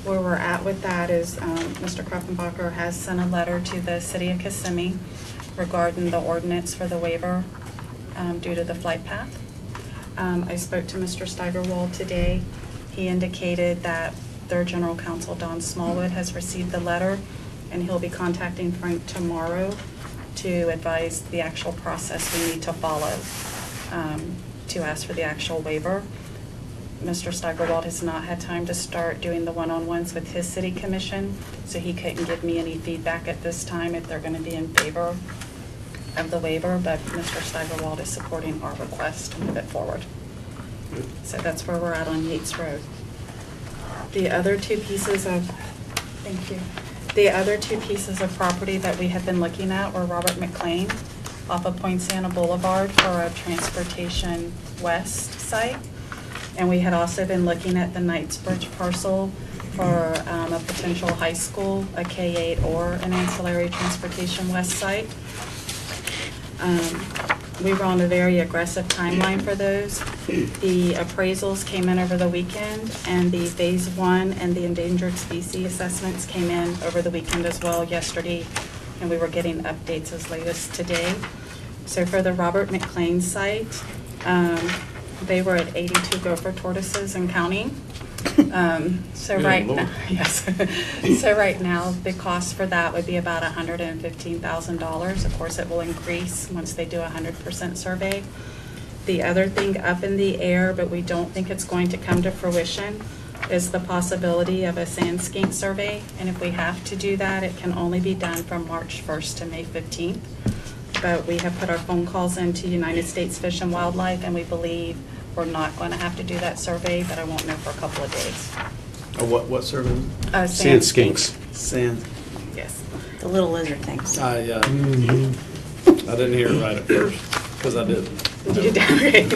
Where we're at with that is Mr. Kruppenbacher has sent a letter to the city of Kissimmee regarding the ordinance for the waiver due to the flight path. I spoke to Mr. Steigerwald today. He indicated that their general counsel, Don Smallwood, has received the letter, and he'll be contacting Frank tomorrow to advise the actual process we need to follow to ask for the actual waiver. Mr. Steigerwald has not had time to start doing the one-on-ones with his city commission, so he couldn't give me any feedback at this time if they're going to be in favor of the waiver, but Mr. Steigerwald is supporting our request to move it forward. So that's where we're at on Yates Road. The other 2 pieces of, thank you. The other 2 pieces of property that we have been looking at were Robert McLean off of Poinciana Boulevard for a Transportation West site. And we had also been looking at the Knightsbridge parcel for a potential high school, a K-8 or an ancillary transportation west site. We were on a very aggressive timeline for those. The appraisals came in over the weekend, and the phase 1 and the endangered species assessments came in over the weekend as well yesterday, and we were getting updates as late as today. So for the Robert McLean site, they were at 82 gopher tortoises and counting. So right now, yes. So right now, the cost for that would be about $115,000. Of course, it will increase once they do a 100% survey. The other thing up in the air, but we don't think it's going to come to fruition, is the possibility of a sand skink survey. And if we have to do that, it can only be done from March 1st to May 15th. But we have put our phone calls into United States Fish and Wildlife, and we believe we're not going to have to do that survey, but I won't know for a couple of days. What survey? Sand skinks. Sand. Yes. The little lizard things. I didn't hear it right at first, because I didn't. You did right.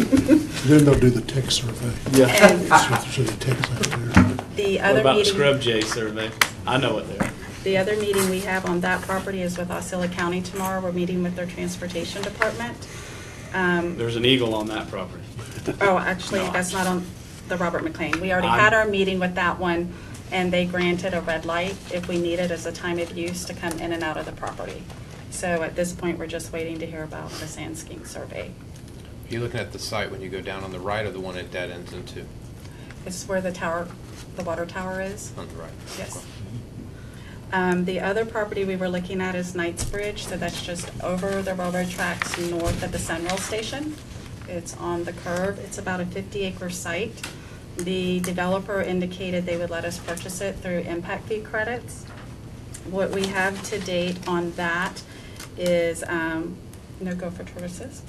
Then they'll do the tick survey. Yeah. So the ticks out there. The What other about the meeting, scrub jay survey? I know it there. the other meeting we have on that property is with Osceola County tomorrow. We're meeting with their transportation department. There's an eagle on that property. Oh, actually, that's not on the Robert McLean. We already had our meeting with that one, and they granted a red light if we need it as a time of use to come in and out of the property. So at this point, we're just waiting to hear about the sand skink survey. You're looking at the site when you go down on the right, or the one it dead ends into? It's where the tower, the water tower is. On the right. Yes. The other property we were looking at is Knightsbridge, so that's just over the railroad tracks north of the Sunrail station. It's on the curve. It's about a 50-acre site. The developer indicated they would let us purchase it through impact fee credits. What we have to date on that is no gopher tortoises,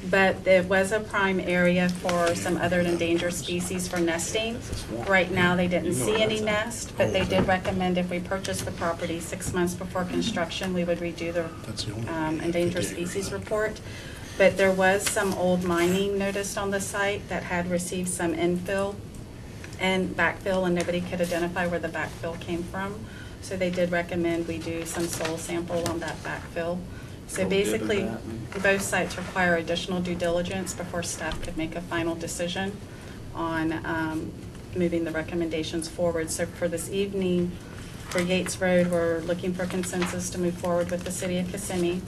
but it was a prime area for some other endangered species for nesting. Right now, they didn't see any nest, but they did recommend if we purchased the property 6 months before construction, we would redo the endangered species report. But there was some old mining noticed on the site that had received some infill and backfill, and nobody could identify where the backfill came from. So they did recommend we do some soil sample on that backfill. So basically, both sites require additional due diligence before staff could make a final decision on moving the recommendations forward. So for this evening, for Yates Road, we're looking for consensus to move forward with the city of Kissimmee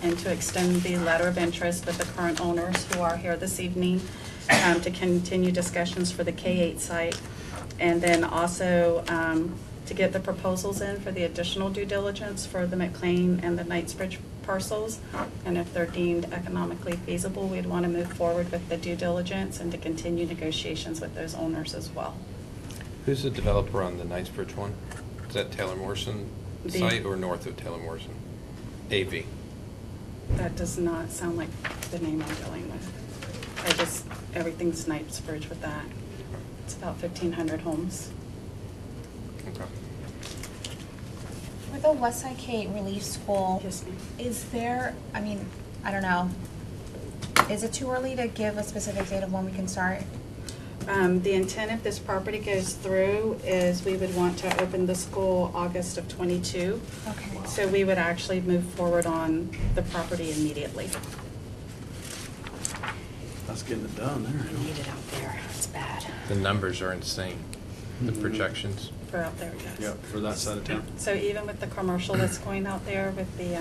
and to extend the letter of interest with the current owners who are here this evening to continue discussions for the K-8 site. And then also to get the proposals in for the additional due diligence for the McLean and the Knightsbridge parcels. And if they're deemed economically feasible, we'd want to move forward with the due diligence and to continue negotiations with those owners as well. Who's the developer on the Knightsbridge one? Is that Taylor Morrison site or north of Taylor Morrison? AV. That does not sound like the name I'm dealing with. Everything's Knightsbridge with that. It's about 1,500 homes. Okay. For the Westside K Relief School, Yes, ma'am. is there, I mean, I don't know, is it too early to give a specific date of when we can start? The intent if this property goes through is we would want to open the school August of '22. Okay. So we would actually move forward on the property immediately. That's getting it done there. I need it out there. It's bad. The numbers are insane, the projections. For out there, yes. Yep, for that side of town. So even with the commercial that's going out there with the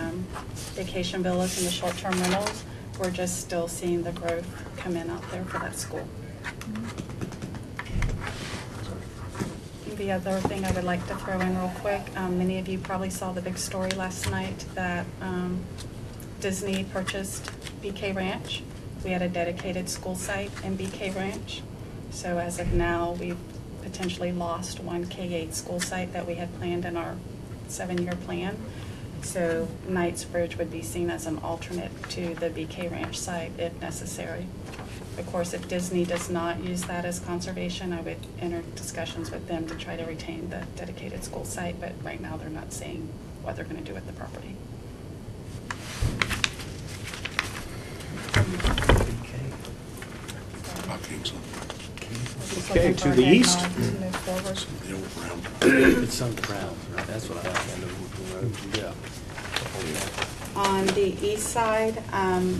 vacation villas and the short-term rentals, we're just still seeing the growth come in out there for that school. The other thing I would like to throw in real quick, many of you probably saw the big story last night that Disney purchased BK Ranch. We had a dedicated school site in BK Ranch. So as of now, we've potentially lost one K-8 school site that we had planned in our 7-year plan. So Knightsbridge would be seen as an alternate to the BK Ranch site if necessary. Of course, if Disney does not use that as conservation, I would enter discussions with them to try to retain the dedicated school site, but right now they're not saying what they're going to do with the property. Okay, looking to for a the head east. nod to move forward. The old brown. It's on the ground, right? That's what I have. Yeah. On the east side,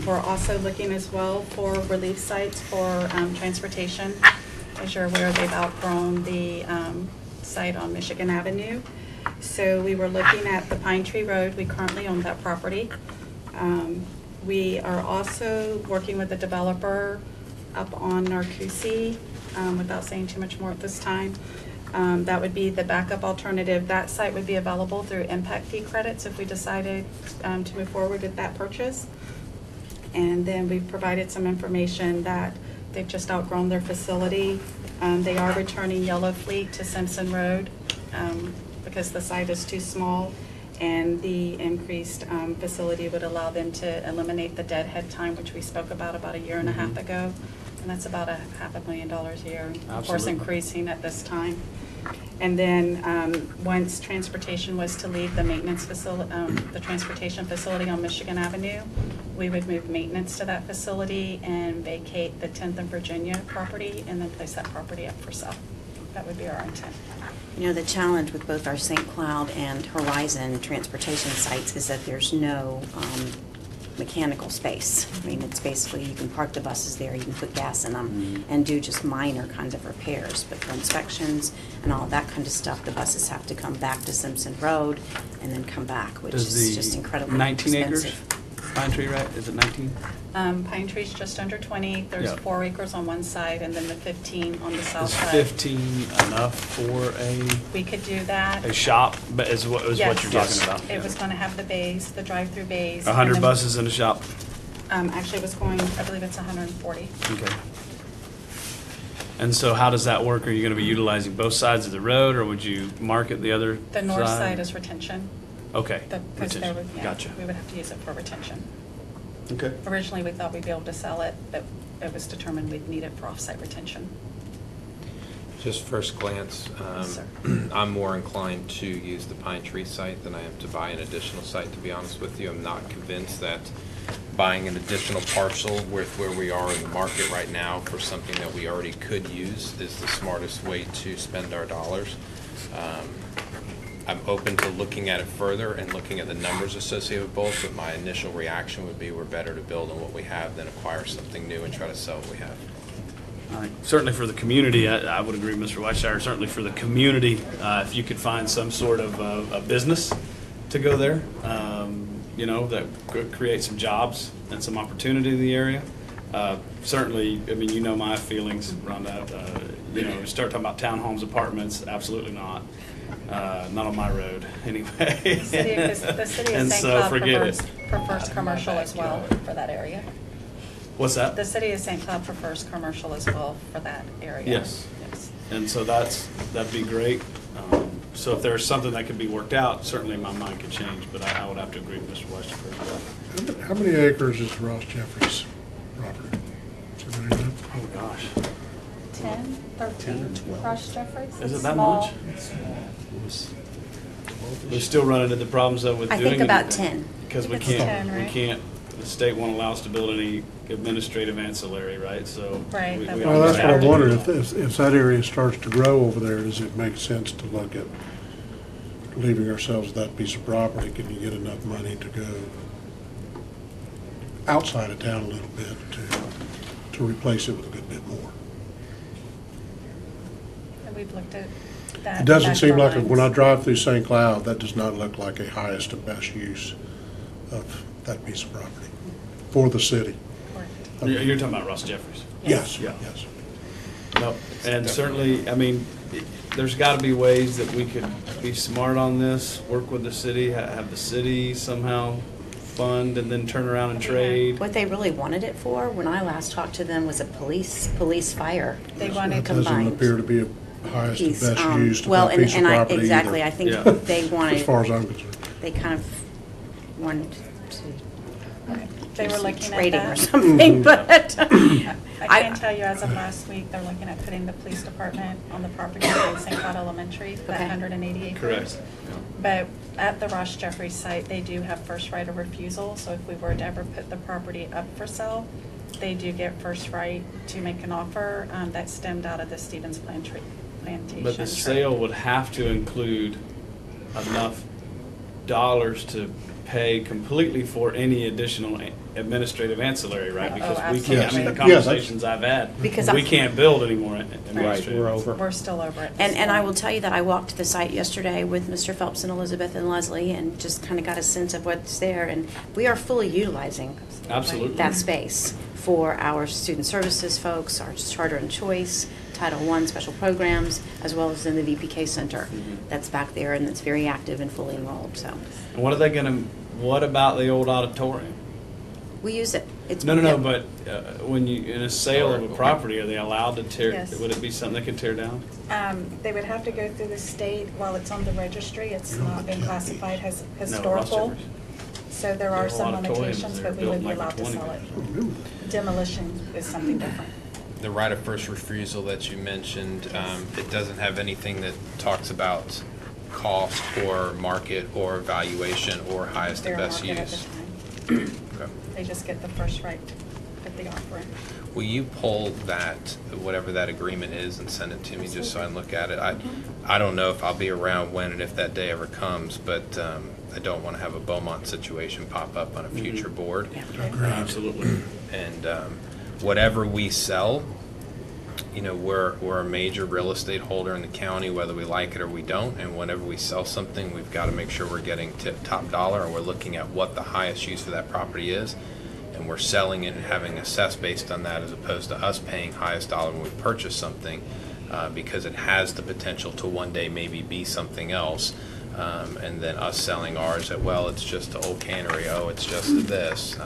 we're also looking as well for relief sites for transportation. As you're aware, they've outgrown the site on Michigan Avenue. So we were looking at the Pine Tree Road. We currently own that property. We are also working with the developer up on Narcoossee, without saying too much more at this time. That would be the backup alternative. That site would be available through impact fee credits if we decided to move forward with that purchase. And then we've provided some information that they've just outgrown their facility. They are returning Yellow Fleet to Simpson Road because the site is too small, and the increased facility would allow them to eliminate the deadhead time, which we spoke about a year and a half ago. And that's about $500,000 a year, of course, Absolutely. increasing at this time. And then, once transportation was to leave the maintenance facility, the transportation facility on Michigan Avenue, we would move maintenance to that facility and vacate the 10th and Virginia property and then place that property up for sale. That would be our intent. You know, the challenge with both our St. Cloud and Horizon transportation sites is that there's no mechanical space. I mean, it's basically, you can park the buses there, you can put gas in them, and do just minor kinds of repairs. But for inspections and all that kind of stuff, the buses have to come back to Simpson Road and then come back, which is just incredibly 19 acres? expensive. Pine Tree, right? Is it 19? Pine Tree's just under 20. There's Yeah. 4 acres on one side and then the 15 on the south Is side. 15 enough for We could do that. a shop, but is what Yes. you're talking about? It was going to have the bays, the drive-through bays. 100 and then- buses in a shop? Actually, it was going, I believe it's 140. Okay. And so how does that work? Are you going to be utilizing both sides of the road, or would you market the other side? The north side is retention. Okay. Because there would, yeah, Gotcha. we would have to use it for retention. Okay. Originally, we thought we'd be able to sell it, but it was determined we'd need it for off-site retention. Just first glance, Yes, sir. I'm more inclined to use the Pine Tree site than I am to buy an additional site, to be honest with you. I'm not convinced that buying an additional parcel with where we are in the market right now for something that we already could use is the smartest way to spend our dollars. I'm open to looking at it further and looking at the numbers associated with both, but my initial reaction would be we're better to build on what we have than acquire something new and try to sell what we have. All right. Certainly for the community, I would agree with Mr. Weisshire, certainly for the community, if you could find some sort of a business to go there, you know, that could create some jobs and some opportunity in the area. Certainly, I mean, you know my feelings around that. You know, start talking about townhomes, apartments, absolutely not. Not on my road, anyway. The city of And St. so Cloud forget prefers commercial as well for that area. What's that? The city of St. Cloud prefers commercial as well for that area. Yes. Yes. And so that'd be great. So if there's something that could be worked out, certainly my mind could change, but I would have to agree with Mr. Weisshire as well. How many acres is Ross Jeffries property? Does anybody know? Oh, gosh. 10, 13, 12. Rush Jeffries. Is it It's that small. much? We're still running into the problems though with I doing think about anything. 10. Because we It's can't, 10, we right? can't, the state won't allow us to build any administrative ancillary, right? So. Right, we- that we would Well, almost that's what have I'm to do wondering, that. if that area starts to grow over there, does it make sense to look at leaving ourselves that piece of property? Can you get enough money to go outside of town a little bit to replace it with a good bit more? And we've looked at that. It doesn't that seem like, drawings. when I drive through St. Cloud, that does not look like a highest and best use of that piece of property for the city. Correct. You're talking about Ross Jeffries? Yes, Yeah. yes. No, and certainly, I mean, there's got to be ways that we could be smart on this, work with the city, have the city somehow fund and then turn around and trade. What they really wanted it for, when I last talked to them, was a police fire They That wanted doesn't combined appear to be a highest and piece. best use of Well, that piece of and I, property either. exactly, I think Yeah. they As wanted, far as I'm concerned. they kind of wanted to They do were some looking at trading or that. something, but I can tell you, as of last week, they're looking at putting the police department on the property in St. Cloud Elementary, that Okay. 180 acres. Correct. But at the Ross Jeffries site, they do have first right of refusal, so if we were to ever put the property up for sale, they do get first right to make an offer. That stemmed out of the Stevens plantation. But the sale would have to include enough dollars to pay completely for any additional administrative ancillary, right? Because we can't, I mean, the conversations I've had, Because we can't build any more Right, administrative. we're over. We're still over it. this And I point. will tell you that I walked the site yesterday with Mr. Phelps and Elizabeth and Leslie and just kind of got a sense of what's there. And we are fully utilizing Absolutely. that space for our student services folks, our charter and choice, Title I special programs, as well as in the VPK Center that's back there and that's very active and fully enrolled, so. And what are they gonna, what about the old auditorium? We use it. It's No, but when you, in a sale of a property, are they allowed to tear, Yes. would it be something they could tear down? They would have to go through the state while it's on the registry. It's not been classified as No, historical. Ross So there are The some auditoriums limitations, there but we built would in be like allowed to the sell 20s. it. Demolition is something different. The right of first refusal that you mentioned, it doesn't have anything that talks about cost or market or valuation or highest and Fair best market at use. the time. Okay. They just get the first right to put the offer in. Will you pull that, whatever that agreement is, and send it to me just so I can look at it? I don't know if I'll be around when and if that day ever comes, but I don't want to have a Beaumont situation pop up on a future board. Absolutely. And whatever we sell, you know, we're a major real estate holder in the county, whether we like it or we don't. And whenever we sell something, we've got to make sure we're getting top dollar, and we're looking at what the highest use for that property is. And we're selling it and having assessed based on that, as opposed to us paying highest dollar when we purchase something, because it has the potential to one day maybe be something else. And then us selling ours at, well, it's just an old cannery, oh, it's just this.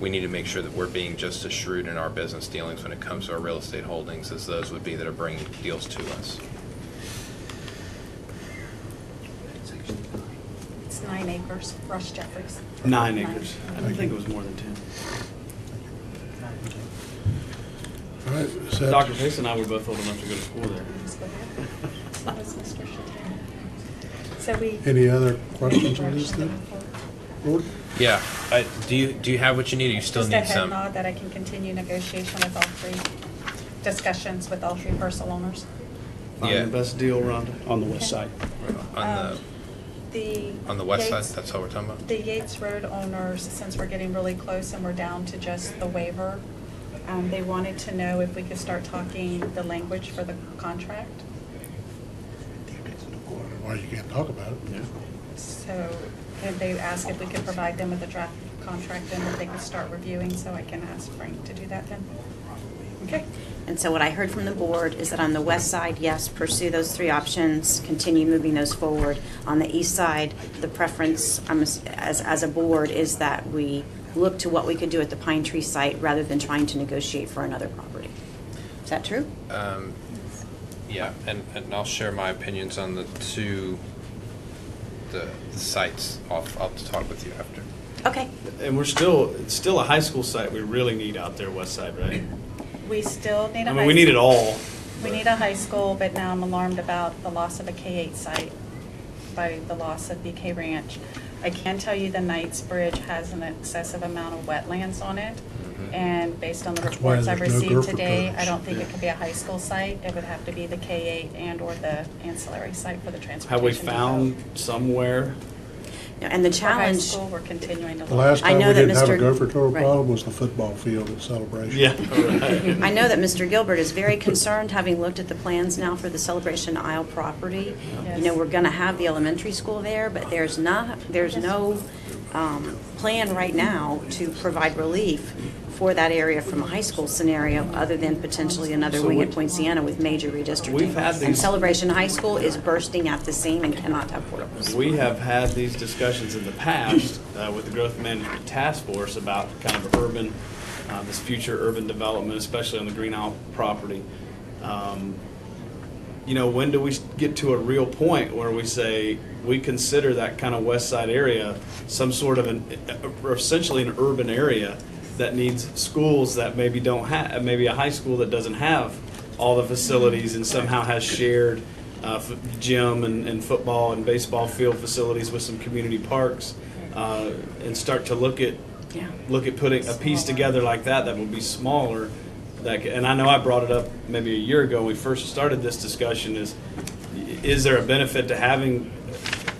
We need to make sure that we're being just as shrewd in our business dealings when it comes to our real estate holdings as those would be that are bringing deals to us. It's 9 acres, Rush Jeffries. 9 acres. I didn't think it was more than 10. All right, is that- Dr. Pace and I were both old enough to go to school there. Let's go there. So does Mr. Shatana. So we. Any other questions on this then? Lord? Yeah, do you have what you need, or you still Just a need head some? nod that I can continue negotiation with all three, discussions with all three parcel owners. Find Yeah. the best deal, Rhonda. On the west side. On the west side, Yates- that's all we're talking about? The Yates Road owners, since we're getting really close and we're down to just the waiver, they wanted to know if we could start talking the language for the contract. Why you can't talk about it? So, and they asked if we could provide them with a draft contract and that they could start reviewing, so I can ask Frank to do that then. Okay. And so what I heard from the board is that on the west side, yes, pursue those three options, continue moving those forward. On the east side, the preference, as a board, is that we look to what we could do at the Pine Tree site rather than trying to negotiate for another property. Is that true? Yeah, and I'll share my opinions on the sites. I'll talk with you after. Okay. And it's still a high school site we really need out there west side, right? We still need a high I school. mean, we need it all. We need a high school, but now I'm alarmed about the loss of a K-8 site by the loss of BK Ranch. I can tell you the Knights Bridge has an excessive amount of wetlands on it. And based on the That's why reports I've there's no received gopher today, I trails. don't think it could be a high school site. It would have to be the K-8 and/or the ancillary site for the transportation. Have we depot. found somewhere? And the For high challenge, school, we're continuing to The look. last I time know we that didn't have a Mr. gopher trail Right. problem was the football field at Celebration. Yeah, right. I know that Mr. Gilbert is very concerned, having looked at the plans now for the Celebration Isle property. Yes. You know, we're going to have the elementary school there, but there's no plan right now to provide relief for that area from a high school scenario, other than potentially another So wing we- at Poinciana with major redistricting. We've had And these- Celebration High School is bursting at the seam and cannot have portables. We have had these discussions in the past with the Growth Management Task Force about kind of urban, this future urban development, especially on the Green Isle property. You know, when do we get to a real point where we say we consider that kind of west side area some sort of essentially an urban area that needs schools that maybe don't have, maybe a high school that doesn't have all the facilities and somehow has shared gym and football and baseball field facilities with some community parks, and start to look at Yeah. look at putting a piece together like that would be smaller. And I know I brought it up maybe a year ago when we first started this discussion, is there a benefit to having,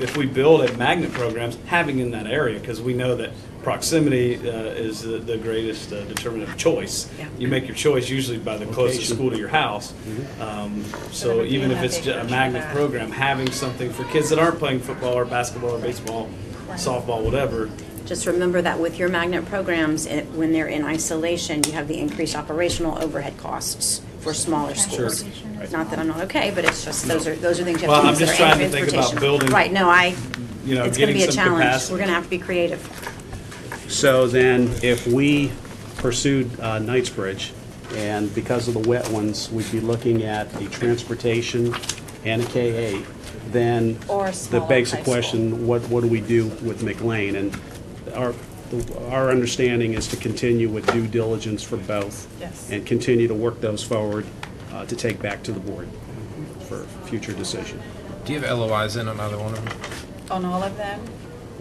if we build a magnet programs, having in that area? Because we know that proximity is the greatest determinant of choice. Yeah. You make your choice usually by the closest Location. school to your house. So Whatever even if being it's that just a big magnet for that. program, having something for kids that aren't playing football or basketball or baseball, softball, whatever. Just remember that with your magnet programs, when they're in isolation, you have the increased operational overhead costs for smaller schools. Not that I'm not okay, but it's just, those are things you Well, have I'm to just consider. trying And to think about transportation. building, Right, no, it's gonna getting be a some challenge. capacity. We're gonna have to be creative. So then, if we pursued Knightsbridge, and because of the wet ones, we'd be looking at a transportation and a K-8, then Or a the smaller basic high school. question, what do we do with McLean? And our understanding is to continue with due diligence for both. Yes. And continue to work those forward to take back to the board for future decision. Do you have LOIs in on either one of them? On all of them,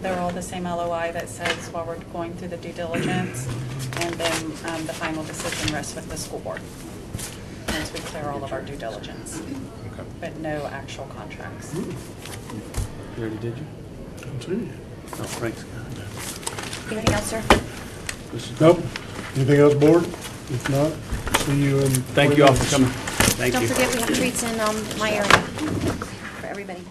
they're all the same LOI that says while we're going through the due diligence, and then the final decision rests with the school board, once we clear all of our due diligence, Okay. but no actual contracts. You already did you? Oh, Frank's got it. Anything else, sir? Nope. Anything else, board? If not, see you in. Thank you all for coming. Thank Don't you. forget, we have treats in my area for everybody.